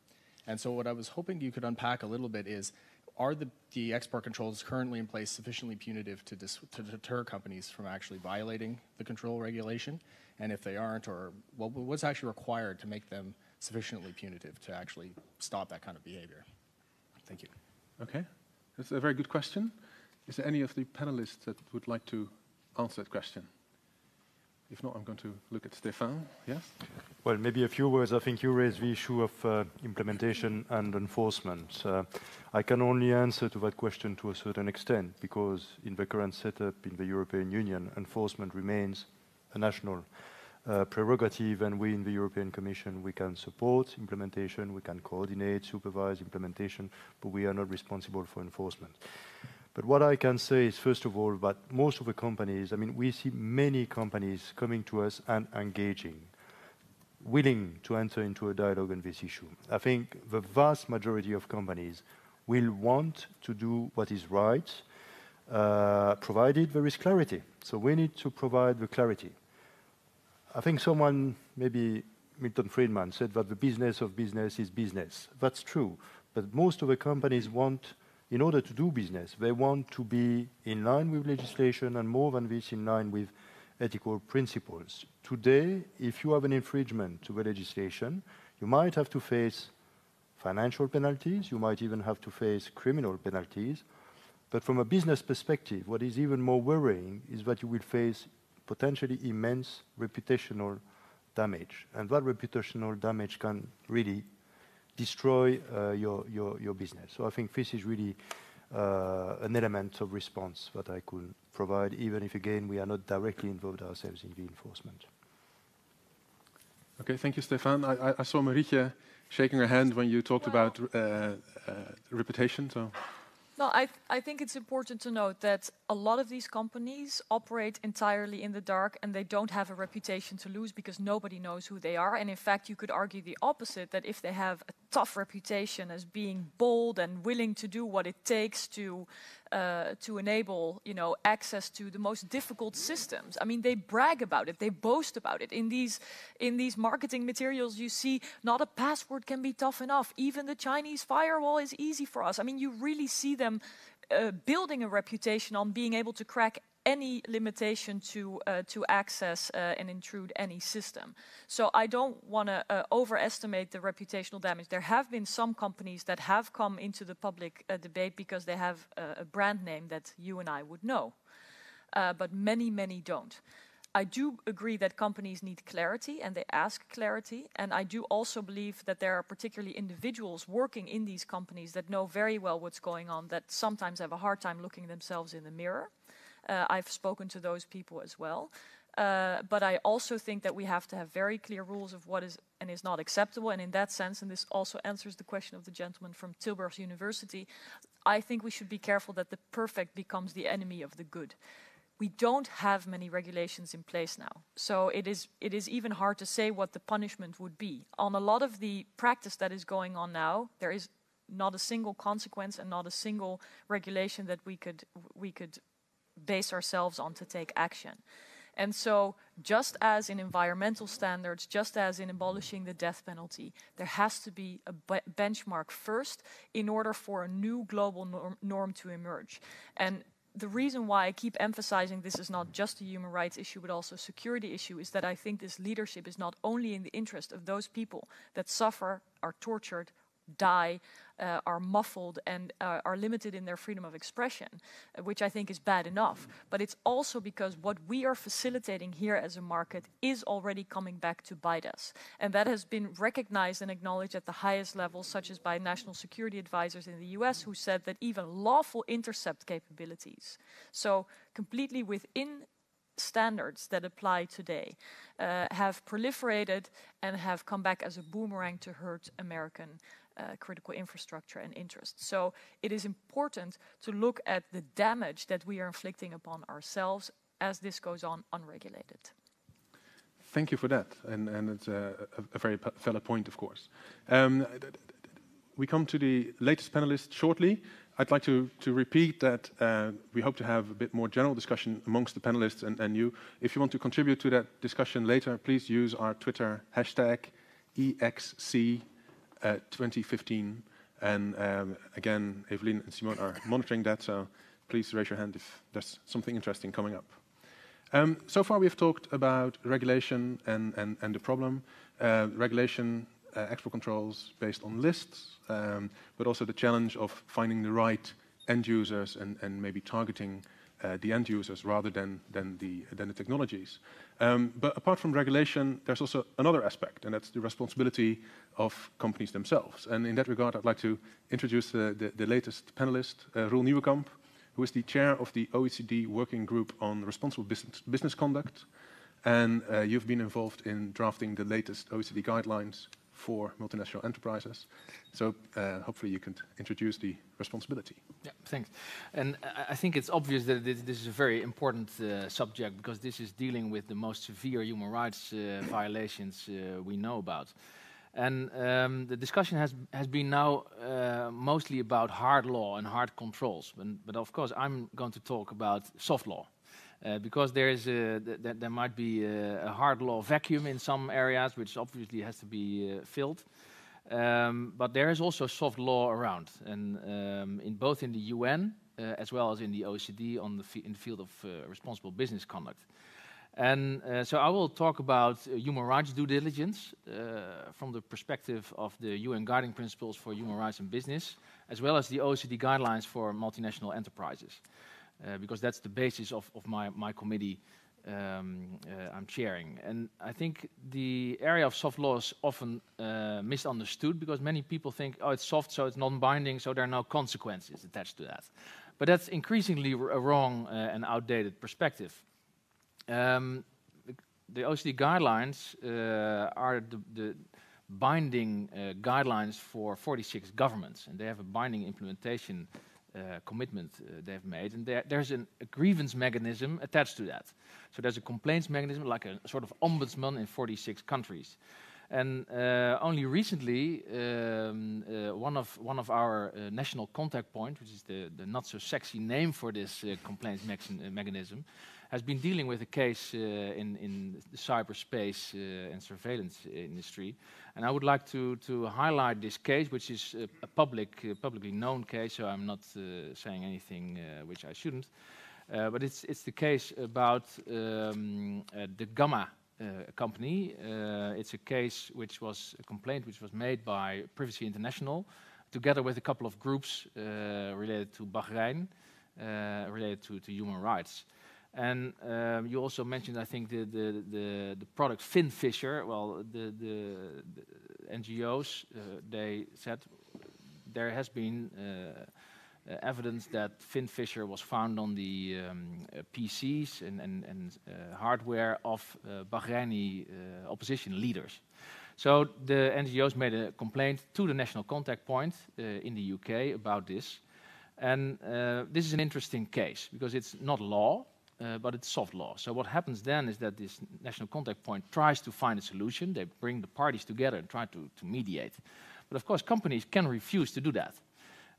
And so what I was hoping you could unpack a little bit is, are the export controls currently in place sufficiently punitive to deter companies from actually violating the control regulation? And if they aren't, or what's actually required to make them sufficiently punitive to actually stop that kind of behavior? Thank you. Okay, that's a very good question. Is there any of the panelists that would like to answer that question? If not, I'm going to look at Stefan. Yes? Well, maybe a few words. I think you raised the issue of implementation and enforcement. I can only answer to that question to a certain extent, because in the current setup in the European Union, enforcement remains a national prerogative, and we in the European Commission, we can support implementation, we can coordinate, supervise implementation, but we are not responsible for enforcement. But what I can say is, first of all, that most of the companies, I mean, we see many companies coming to us and engaging, willing to enter into a dialogue on this issue. I think the vast majority of companies will want to do what is right, provided there is clarity. So we need to provide the clarity. I think someone, maybe Milton Friedman, said that the business of business is business. That's true. But most of the companies want, in order to do business, they want to be in line with legislation, and more than this, in line with ethical principles. Today, if you have an infringement to the legislation, you might have to face financial penalties, you might even have to face criminal penalties. But from a business perspective, what is even more worrying is that you will face potentially immense reputational damage. And that reputational damage can really destroy your business. So I think this is really an element of response that I could provide, even if, again, we are not directly involved ourselves in the enforcement. Okay, thank you, Stefan. I saw Marietje shaking her hand when you talked about reputation. So. No, I think it's important to note that a lot of these companies operate entirely in the dark, and they don't have a reputation to lose because nobody knows who they are. And in fact, you could argue the opposite, that if they have a tough reputation as being bold and willing to do what it takes to enable, access to the most difficult systems. I mean, they brag about it, they boast about it. In these marketing materials, you see, not a password can be tough enough. Even the Chinese firewall is easy for us. I mean, you really see them building a reputation on being able to crack any limitation to access and intrude any system. So I don't want to overestimate the reputational damage. There have been some companies that have come into the public debate because they have a brand name that you and I would know. But many, many don't. I do agree that companies need clarity and they ask clarity. And I do also believe that there are particularly individuals working in these companies that know very well what's going on, that sometimes have a hard time looking themselves in the mirror. I've spoken to those people as well. But I also think that we have to have very clear rules of what is and is not acceptable. And in that sense, and this also answers the question of the gentleman from Tilburg University, I think we should be careful that the perfect becomes the enemy of the good. We don't have many regulations in place now. So it is even hard to say what the punishment would be. On a lot of the practice that is going on now, there is not a single consequence and not a single regulation that we could base ourselves on to take action. And so just as in environmental standards, just as in abolishing the death penalty, there has to be a benchmark first in order for a new global norm to emerge. And the reason why I keep emphasizing this is not just a human rights issue, but also a security issue, is that I think this leadership is not only in the interest of those people that suffer, are tortured, die, are muffled, and are limited in their freedom of expression, which I think is bad enough. But it's also because what we are facilitating here as a market is already coming back to bite us. And that has been recognized and acknowledged at the highest levels, such as by national security advisors in the US, who said that even lawful intercept capabilities, so completely within standards that apply today, have proliferated and have come back as a boomerang to hurt American critical infrastructure and interests. So it is important to look at the damage that we are inflicting upon ourselves as this goes on unregulated. Thank you for that, and it's a very valid point, of course. We come to the latest panelist shortly. I'd like to repeat that we hope to have a bit more general discussion amongst the panelists and you. If you want to contribute to that discussion later, please use our Twitter hashtag EXC2015. And again, Evelien and Simone are monitoring that, so please raise your hand if there's something interesting coming up. So far we've talked about regulation and the problem. Regulation, export controls based on lists, but also the challenge of finding the right end users and maybe targeting the end users rather than the technologies. But apart from regulation, there's also another aspect, and that's the responsibility of companies themselves. And in that regard, I'd like to introduce the latest panelist, Roel Nieuwenkamp, who is the chair of the OECD Working Group on Responsible Business Conduct. And you've been involved in drafting the latest OECD guidelines for multinational enterprises. So hopefully you can introduce the responsibility. Yeah, thanks. And I think it's obvious that this is a very important subject, because this is dealing with the most severe human rights violations we know about. And the discussion has been now mostly about hard law and hard controls. But of course, I'm going to talk about soft law. Because there might be a hard law vacuum in some areas, which obviously has to be filled. But there is also soft law around, and both in the UN as well as in the OECD in the field of responsible business conduct. And so I will talk about human rights due diligence from the perspective of the UN Guiding Principles for Human Rights in Business, as well as the OECD guidelines for multinational enterprises. Because that's the basis of my committee I'm chairing. And I think the area of soft law is often misunderstood, because many people think, oh, it's soft, so it's non-binding, so there are no consequences attached to that. But that's increasingly a wrong and outdated perspective. The OECD guidelines are the binding guidelines for 46 governments, and they have a binding implementation commitment they've made, and there's a grievance mechanism attached to that. So there's a complaints mechanism, like a sort of ombudsman in 46 countries. And only recently, one of our national contact point, which is the not so sexy name for this complaints mechanism, has been dealing with a case in the cyberspace and surveillance industry. And I would like to highlight this case, which is a publicly known case, so I'm not saying anything which I shouldn't. But it's the case about the Gamma company. It's a case which was a complaint which was made by Privacy International, together with a couple of groups related to Bahrain, related to human rights. And you also mentioned, I think, the product FinFisher. Well, the NGOs, they said there has been evidence that FinFisher was found on the PCs and hardware of Bahraini opposition leaders. So the NGOs made a complaint to the national contact point in the UK about this. And this is an interesting case, because it's not law, but it's soft law. So what happens then is that this national contact point tries to find a solution. They bring the parties together and try to mediate. But of course, companies can refuse to do that.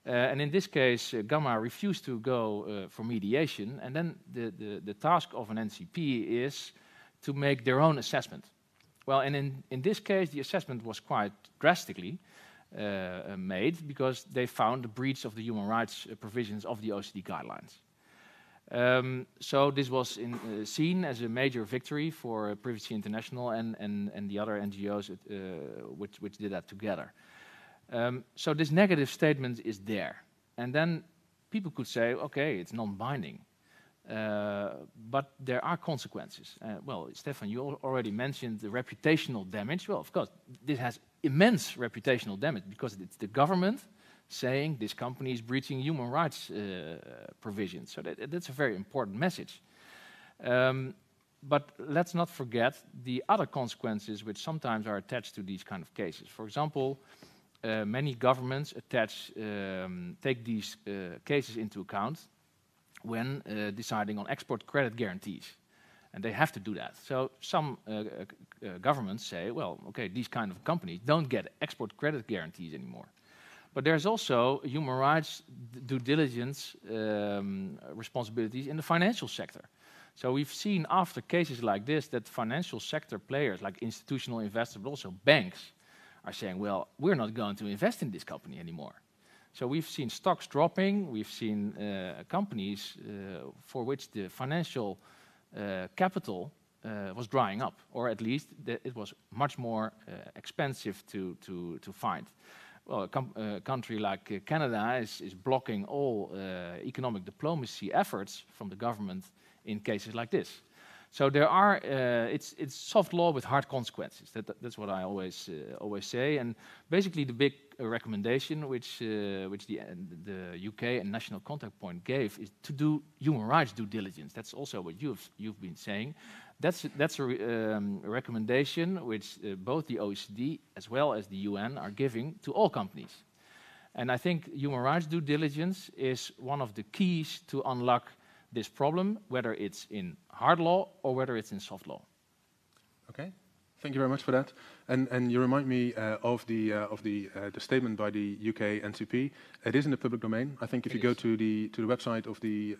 And in this case, Gamma refused to go for mediation. And then the task of an NCP is to make their own assessment. Well, and in this case, the assessment was quite drastically made, because they found the breach of the human rights provisions of the OECD guidelines. So this was seen as a major victory for Privacy International and the other NGOs which did that together. So this negative statement is there. And then people could say, okay, it's non-binding. But there are consequences. Well, Stefan, you already mentioned the reputational damage. Well, of course, this has immense reputational damage because it's the government saying this company is breaching human rights provisions. So that's a very important message. But let's not forget the other consequences which sometimes are attached to these kind of cases. For example, many governments take these cases into account when deciding on export credit guarantees. And they have to do that. So some governments say, well, okay, these kind of companies don't get export credit guarantees anymore. But there's also human rights due diligence responsibilities in the financial sector. So we've seen after cases like this that financial sector players like institutional investors, but also banks, are saying, well, we're not going to invest in this company anymore. So we've seen stocks dropping, we've seen companies for which the financial capital was drying up, or at least it was much more expensive to find. Well, a country like Canada is blocking all economic diplomacy efforts from the government in cases like this. So there are, it's soft law with hard consequences. That's what I always say. And basically, the big recommendation which the UK and National Contact Point gave is to do human rights due diligence. That's also what you've been saying. That's a recommendation which both the OECD as well as the UN are giving to all companies. And I think human rights due diligence is one of the keys to unlock this problem, whether it's in hard law or whether it's in soft law. Okay, thank you very much for that. And you remind me of the statement by the UK NCP. It is in the public domain. I think if you go to the website of the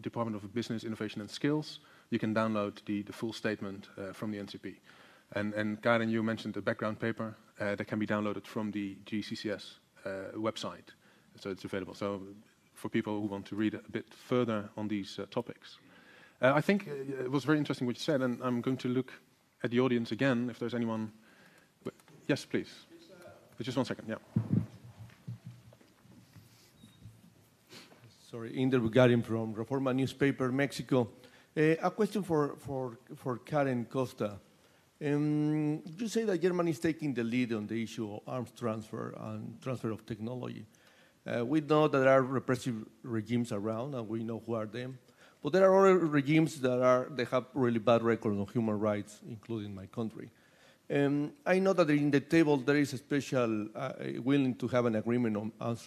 Department of Business, Innovation and Skills, you can download the full statement from the NCP. And Karen, you mentioned the background paper that can be downloaded from the GCCS website, so it's available. So for people who want to read a bit further on these topics. I think it was very interesting what you said, and I'm going to look at the audience again, if there's anyone. Yes, please. But just 1 second, yeah. Sorry, Inder Bugarin from Reforma newspaper, Mexico. A question for Karen Costa. You say that Germany is taking the lead on the issue of arms transfer and transfer of technology. We know that there are repressive regimes around, and we know who are them. But there are other regimes that have really bad records on human rights, including my country. I know that in the table there is a special willing to have an agreement on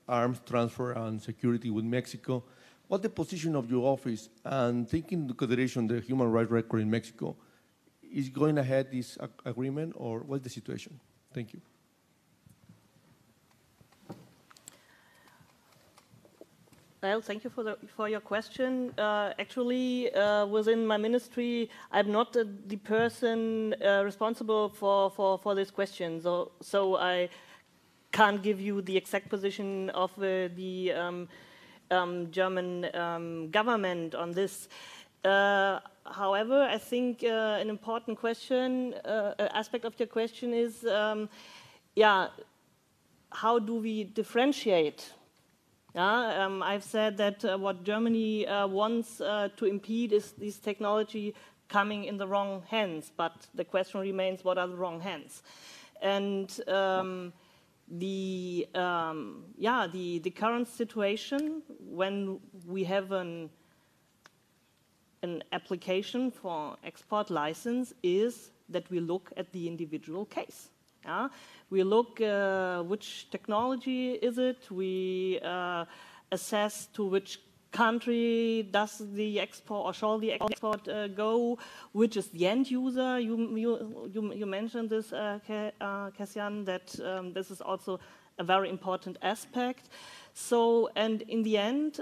arms transfer and security with Mexico. What's the position of your office? And taking into consideration the human rights record in Mexico, is going ahead this agreement, or what's the situation? Thank you. Well, thank you for your question. Actually, within my ministry, I'm not the person responsible for this question, so I can't give you the exact position of the German government on this. However, I think an important question, aspect of your question is, how do we differentiate? I've said that what Germany wants to impede is this technology coming in the wrong hands, but the question remains, what are the wrong hands? And the current situation, when we have an application for export license, is that we look at the individual case. We look which technology is it. We assess to which country does the export or shall the export go. Which is the end user? You mentioned this, Cassian, that this is also a very important aspect. So, and in the end,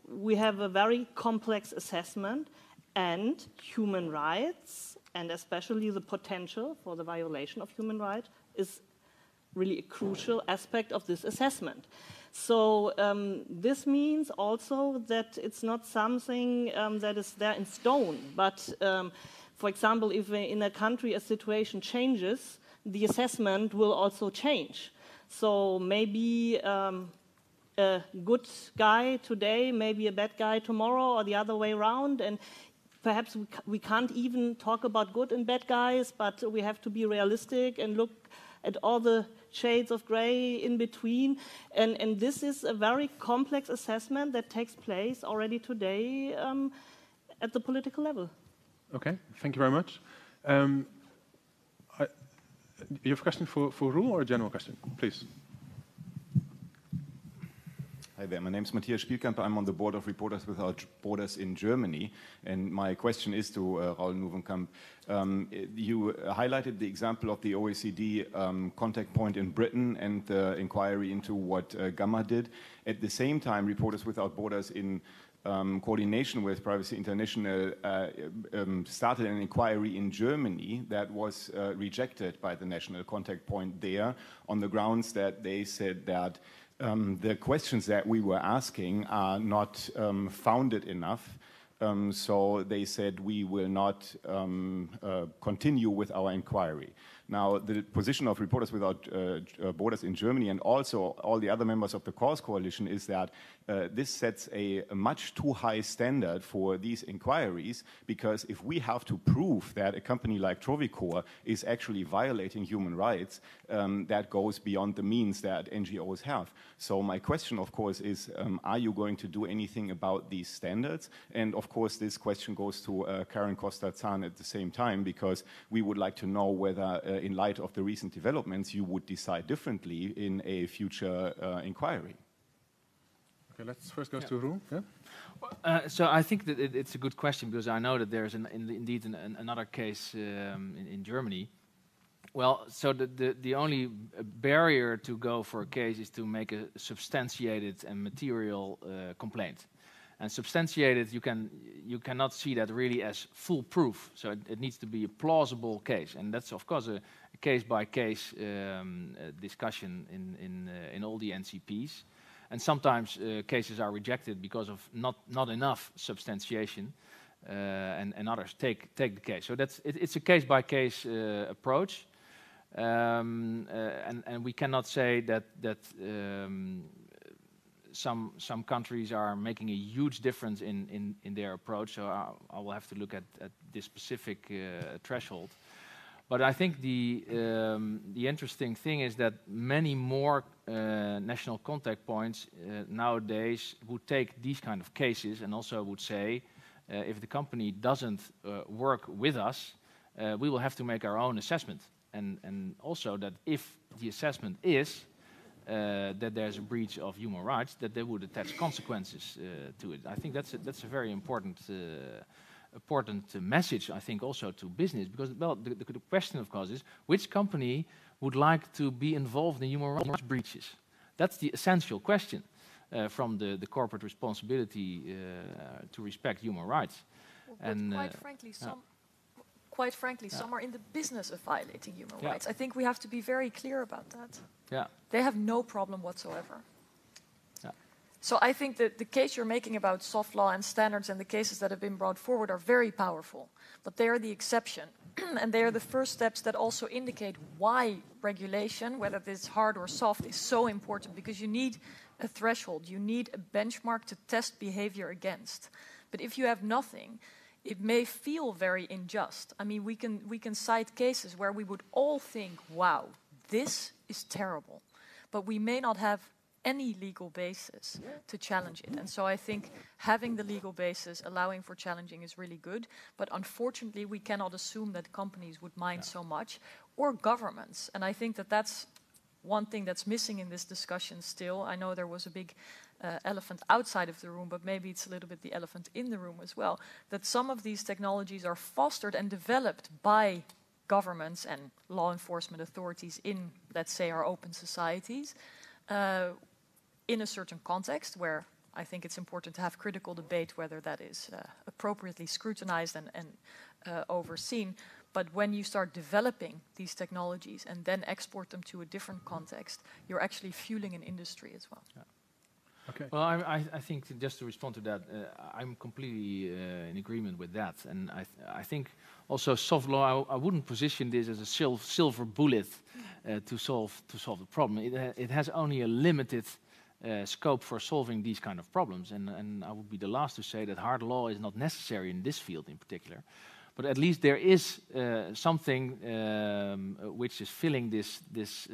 we have a very complex assessment, and human rights, and especially the potential for the violation of human rights, is really a crucial aspect of this assessment. So this means also that it's not something that is there in stone, but for example, if in a country a situation changes, the assessment will also change. So maybe a good guy today, maybe a bad guy tomorrow, or the other way around. And perhaps we can't even talk about good and bad guys, but we have to be realistic and look at all the shades of gray in between. And this is a very complex assessment that takes place already today at the political level. Okay, thank you very much. You have a question for Roel or a general question? Please. Hi there, my name is Marietje Schaake. I'm on the board of Reporters Without Borders in Germany. And my question is to Raoul Nieuwenkamp. You highlighted the example of the OECD contact point in Britain and the inquiry into what Gamma did. At the same time, Reporters Without Borders in coordination with Privacy International started an inquiry in Germany that was rejected by the national contact point there on the grounds that they said that the questions that we were asking are not founded enough. So they said we will not continue with our inquiry. Now, the position of Reporters Without Borders in Germany and also all the other members of the Cause Coalition is that this sets a much too high standard for these inquiries, because if we have to prove that a company like Trovicor is actually violating human rights, that goes beyond the means that NGOs have. So my question, of course, is are you going to do anything about these standards? And of course, this question goes to Karen Costa-Zahn at the same time, because we would like to know whether in light of the recent developments, you would decide differently in a future inquiry. Okay, let's first go to Roel. Yeah? So I think that it's a good question, because I know that there's indeed another case in Germany. Well, so the only barrier to go for a case is to make a substantiated and material complaint. And substantiated, you cannot see that really as full proof. So it needs to be a plausible case, and that's of course a case-by-case discussion in all the NCPs. And sometimes cases are rejected because of not enough substantiation, and others take the case. So it's a case-by-case approach, and we cannot say that some countries are making a huge difference in their approach. So I will have to look at this specific threshold. But I think the interesting thing is that many more national contact points nowadays would take these kind of cases and also would say, if the company doesn't work with us, we will have to make our own assessment. And also that if the assessment is that there's a breach of human rights, that they would attach consequences to it. I think that's a very important message, I think, also to business, because the question, of course, is which company would like to be involved in human rights breaches? That's the essential question from the corporate responsibility to respect human rights. Well, and quite frankly, some are in the business of violating human rights. I think we have to be very clear about that. Yeah. They have no problem whatsoever. So I think that the case you're making about soft law and standards and the cases that have been brought forward are very powerful, but they are the exception. And they are the first steps that also indicate why regulation, whether it's hard or soft, is so important, because you need a threshold, you need a benchmark to test behavior against. But if you have nothing, it may feel very unjust. I mean, we can cite cases where we would all think, wow, this is terrible, but we may not have any legal basis to challenge it. And so I think having the legal basis, allowing for challenging, is really good. But unfortunately, we cannot assume that companies would mind so much, or governments. And I think that that's one thing that's missing in this discussion still. I know there was a big elephant outside of the room, but maybe it's a little bit the elephant in the room as well, that some of these technologies are fostered and developed by governments and law enforcement authorities in, let's say, our open societies, in a certain context where I think it's important to have critical debate whether that is appropriately scrutinized and overseen. But when you start developing these technologies and then export them to a different context, you're actually fueling an industry as well. Yeah. Okay. Well, I think just to respond to that, I'm completely in agreement with that, and I think also soft law. I wouldn't position this as a silver bullet to solve the problem. It has only a limited scope for solving these kind of problems, and I would be the last to say that hard law is not necessary in this field in particular. But at least there is something which is filling this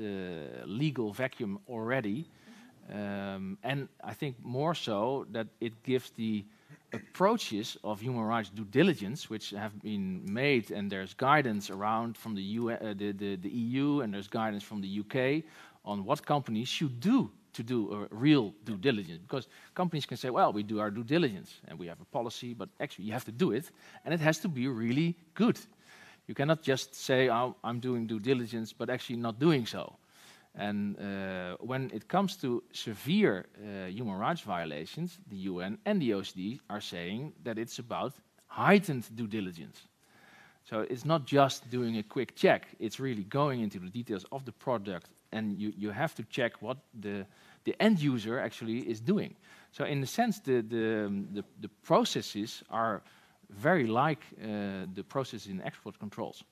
legal vacuum already. And I think more so that it gives the approaches of human rights due diligence, which have been made, and there's guidance around from the EU, and there's guidance from the UK on what companies should do to do a real due diligence. Because companies can say, well, we do our due diligence and we have a policy, but actually you have to do it, and it has to be really good. You cannot just say, oh, I'm doing due diligence, but actually not doing so. And when it comes to severe human rights violations, the UN and the OECD are saying that it's about heightened due diligence. So it's not just doing a quick check, it's really going into the details of the product, and you have to check what the end user actually is doing. So in a sense, the processes are very like the process in export controls.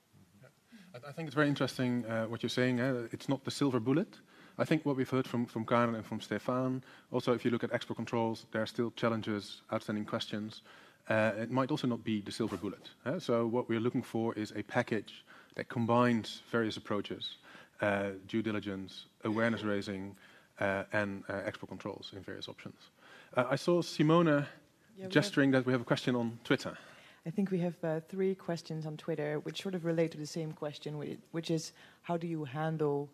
I think it's very interesting what you're saying. It's not the silver bullet. I think what we've heard from Karen and from Stefan, also if you look at export controls, there are still challenges, outstanding questions. It might also not be the silver bullet. So what we're looking for is a package that combines various approaches, due diligence, awareness raising, and export controls in various options. I saw Simone gesturing that we have a question on Twitter. I think we have 3 questions on Twitter which sort of relate to the same question, which is how do you handle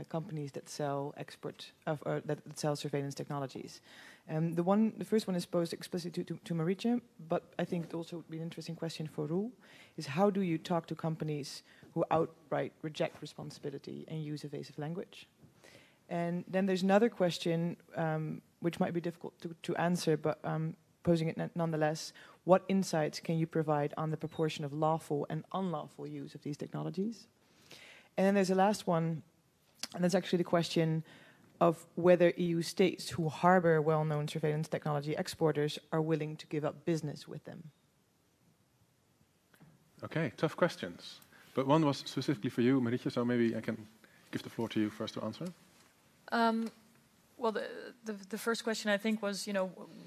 companies that sell that sell surveillance technologies? The first one is posed explicitly to Marietje, but I think it also would be an interesting question for Roel, is how do you talk to companies who outright reject responsibility and use evasive language? And then there's another question which might be difficult to answer, but posing it nonetheless. What insights can you provide on the proportion of lawful and unlawful use of these technologies? And then there's a last one, and that's actually the question of whether EU states who harbor well-known surveillance technology exporters are willing to give up business with them. Okay, tough questions. But one was specifically for you, Marietje, so maybe I can give the floor to you first to answer. Well, the first question I think was,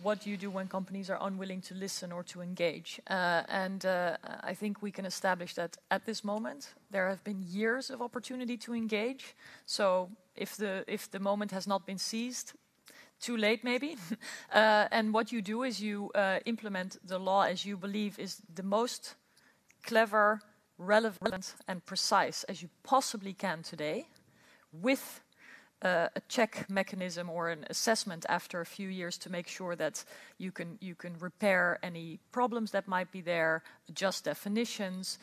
what do you do when companies are unwilling to listen or to engage? And I think we can establish that at this moment there have been years of opportunity to engage. So if the moment has not been seized, too late maybe. And what you do is you implement the law as you believe is the most clever, relevant, and precise as you possibly can today, with a check mechanism or an assessment after a few years to make sure that you can repair any problems that might be there, adjust definitions,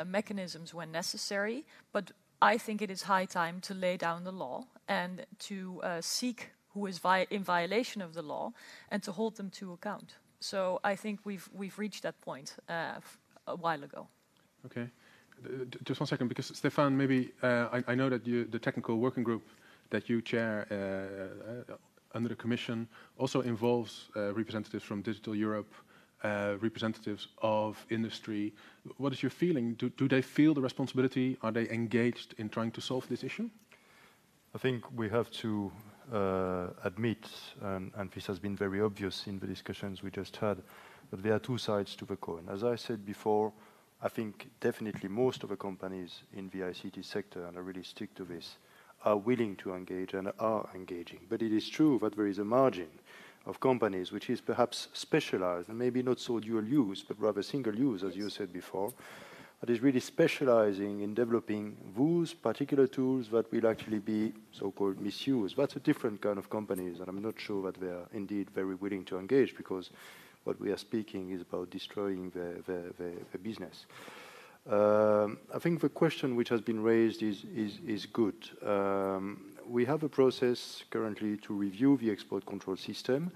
mechanisms when necessary. But I think it is high time to lay down the law and to seek who is in violation of the law and to hold them to account. So I think we've reached that point a while ago. Okay. Just 1 second, because Stefan, maybe I know that the technical working group that you chair under the Commission also involves representatives from Digital Europe, representatives of industry. What is your feeling? Do they feel the responsibility? Are they engaged in trying to solve this issue? I think we have to admit, and this has been very obvious in the discussions we just had, that there are 2 sides to the coin. As I said before, I think definitely most of the companies in the ICT sector, and I really stick to this, are willing to engage and are engaging. But it is true that there is a margin of companies which is perhaps specialized, and maybe not so dual use, but rather single use, as you said before, that is really specializing in developing those particular tools that will actually be so-called misused. That's a different kind of companies, and I'm not sure that they are indeed very willing to engage, because what we are speaking is about destroying the business. I think the question which has been raised is good. We have a process currently to review the export control system,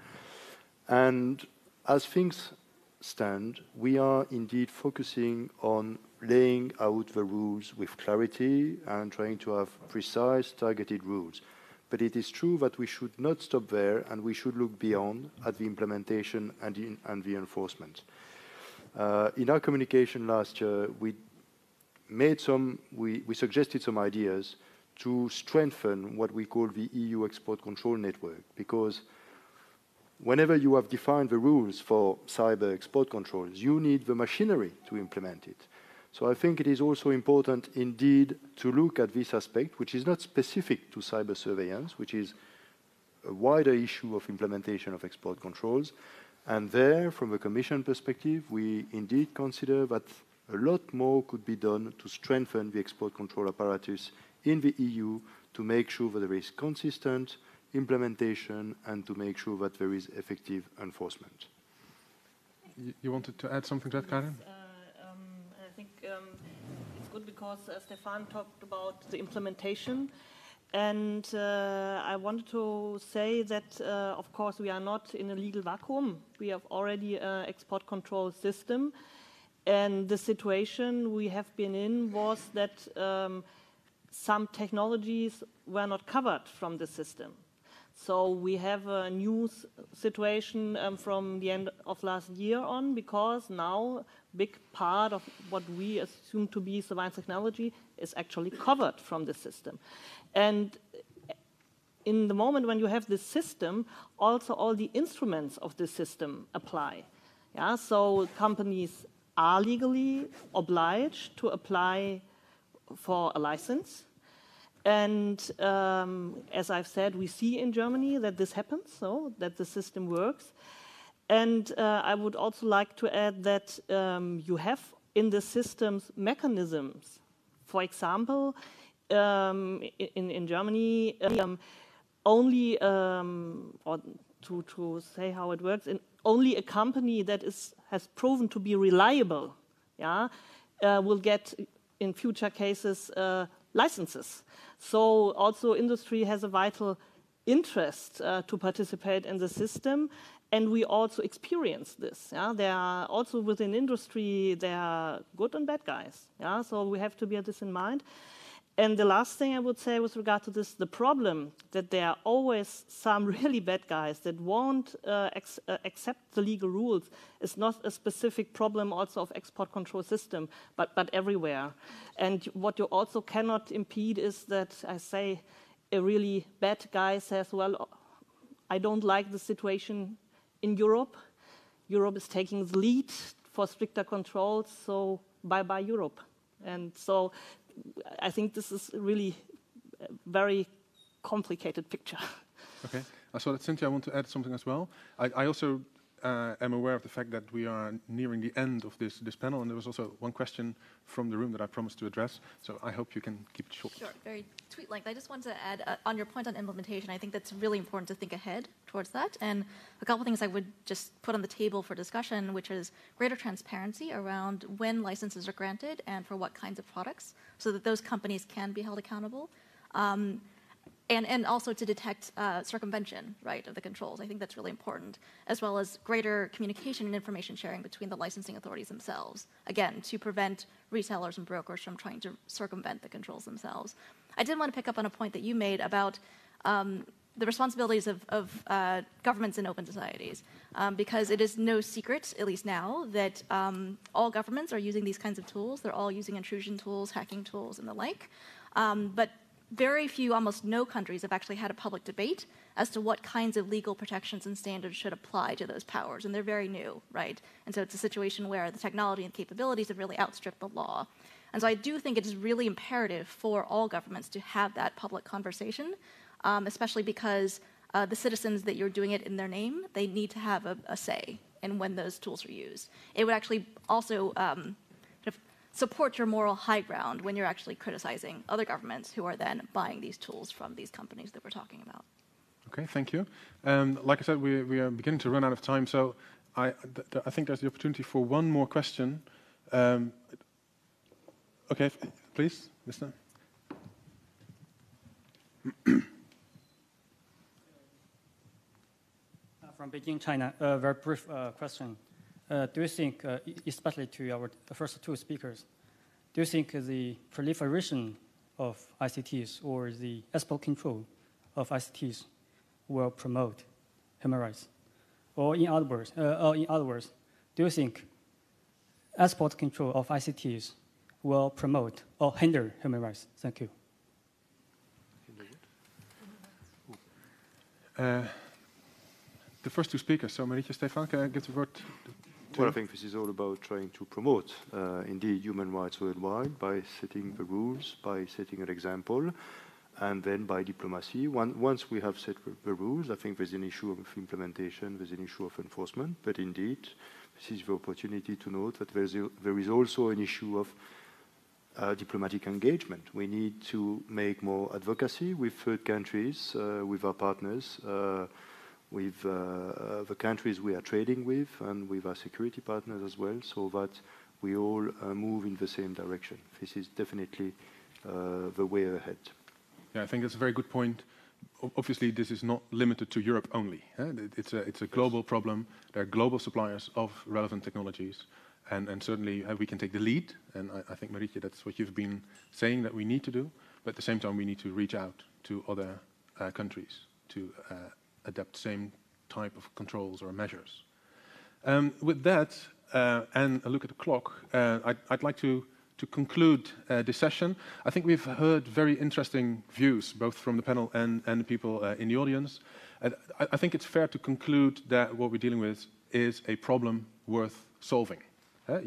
and as things stand, we are indeed focusing on laying out the rules with clarity and trying to have precise, targeted rules. But it is true that we should not stop there, and we should look beyond at the implementation and the enforcement. In our communication last year, we suggested some ideas to strengthen what we call the EU export control network, because whenever you have defined the rules for cyber export controls, you need the machinery to implement it. So I think it is also important indeed to look at this aspect, which is not specific to cyber surveillance, which is a wider issue of implementation of export controls. And there, from a Commission perspective, we indeed consider that a lot more could be done to strengthen the export control apparatus in the EU to make sure that there is consistent implementation and to make sure that there is effective enforcement. You wanted to add something to that, Karin? I think it's good because Stefan talked about the implementation, and I wanted to say that, of course, we are not in a legal vacuum. We have already an export control system, and the situation we have been in was that some technologies were not covered from the system. So we have a new situation from the end of last year on, because now a big part of what we assume to be surveillance technology is actually covered from the system. And in the moment when you have this system, also all the instruments of the system apply. Yeah? So companies are legally obliged to apply for a license. And as I've said, we see in Germany that this happens, so that the system works. And I would also like to add that you have in the systems mechanisms. For example, in Germany, only, or to say how it works, only a company that has proven to be reliable, yeah, will get, in future cases, licenses. So also industry has a vital interest to participate in the system, and we also experience this. Yeah? There are also within industry, there are good and bad guys. Yeah? So we have to bear this in mind. And the last thing I would say with regard to this, the problem that there are always some really bad guys that won't accept the legal rules is not a specific problem also of export control system, but everywhere. And what you also cannot impede is that, I say, a really bad guy says, well, I don't like the situation in Europe. Europe is taking the lead for stricter controls, so bye-bye Europe. And so I think this is really a very complicated picture. Okay. I saw that Cynthia want to add something as well. I also am aware of the fact that we are nearing the end of this panel, and there was also one question from the room that I promised to address, so I hope you can keep it short. Sure, very tweet length. I just wanted to add, on your point on implementation, I think that's really important to think ahead towards that, and a couple things I would just put on the table for discussion, which is greater transparency around when licenses are granted and for what kinds of products, so that those companies can be held accountable. And also to detect circumvention, right, of the controls. I think that's really important, as well as greater communication and information sharing between the licensing authorities themselves, again, to prevent resellers and brokers from trying to circumvent the controls themselves. I did want to pick up on a point that you made about the responsibilities of governments in open societies, because it is no secret, at least now, that all governments are using these kinds of tools. They're all using intrusion tools, hacking tools, and the like. But very few, almost no countries have actually had a public debate as to what kinds of legal protections and standards should apply to those powers, and they're very new, right? And so it's a situation where the technology and capabilities have really outstripped the law. And so I do think it is really imperative for all governments to have that public conversation, especially because the citizens that you're doing it in their name, they need to have a say in when those tools are used. It would actually also support your moral high ground when you're actually criticizing other governments who are then buying these tools from these companies that we're talking about. Okay, thank you. Like I said, we are beginning to run out of time, so I think there's the opportunity for one more question. Okay, please, Mr. From Beijing, China, a very brief question. Do you think, especially to our first two speakers, do you think the proliferation of ICTs or the export control of ICTs will promote human rights? Or in other words, do you think export control of ICTs will promote or hinder human rights? Thank you. The first two speakers, so Marietje, Stefan, can I get the word to Well, I think this is all about trying to promote, indeed, human rights worldwide by setting the rules, by setting an example, and then by diplomacy. Once we have set the rules, I think there's an issue of implementation, there's an issue of enforcement, but indeed, this is the opportunity to note that there is also an issue of diplomatic engagement. We need to make more advocacy with third countries, with our partners, with the countries we are trading with, and with our security partners as well, so that we all move in the same direction. This is definitely the way ahead. Yeah, I think that's a very good point. Obviously, this is not limited to Europe only. It's a global problem. There are global suppliers of relevant technologies, and certainly we can take the lead. And I think, Marietje, that's what you've been saying that we need to do. But at the same time, we need to reach out to other countries to adapt the same type of controls or measures. With that, and a look at the clock, I'd like to conclude this session. I think we've heard very interesting views, both from the panel and the people in the audience. I think it's fair to conclude that what we're dealing with is a problem worth solving.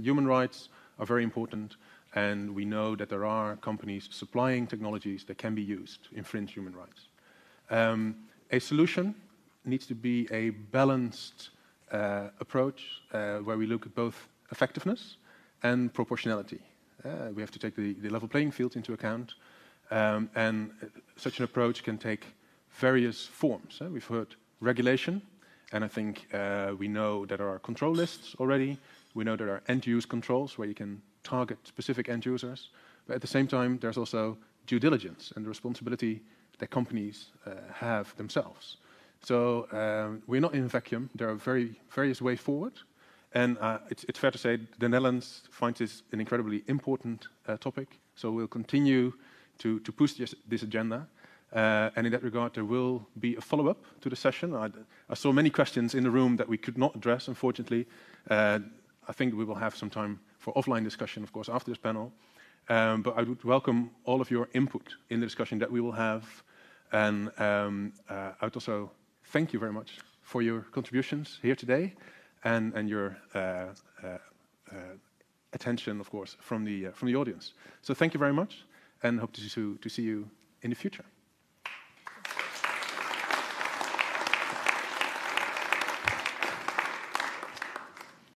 Human rights are very important, and we know that there are companies supplying technologies that can be used to infringe human rights. A solution needs to be a balanced approach where we look at both effectiveness and proportionality. We have to take the level playing field into account, and such an approach can take various forms. We've heard regulation, and I think we know that there are control lists already. We know there are end-use controls where you can target specific end users, but at the same time there's also due diligence and the responsibility that companies have themselves. So we're not in a vacuum. There are various ways forward. And it's fair to say the Netherlands finds this an incredibly important topic. So we'll continue to push this agenda. And in that regard, there will be a follow-up to the session. I saw many questions in the room that we could not address, unfortunately. I think we will have some time for offline discussion, of course, after this panel. But I would welcome all of your input in the discussion that we will have. And I would also thank you very much for your contributions here today. And your attention, of course, from the audience. So thank you very much, and hope to see you in the future.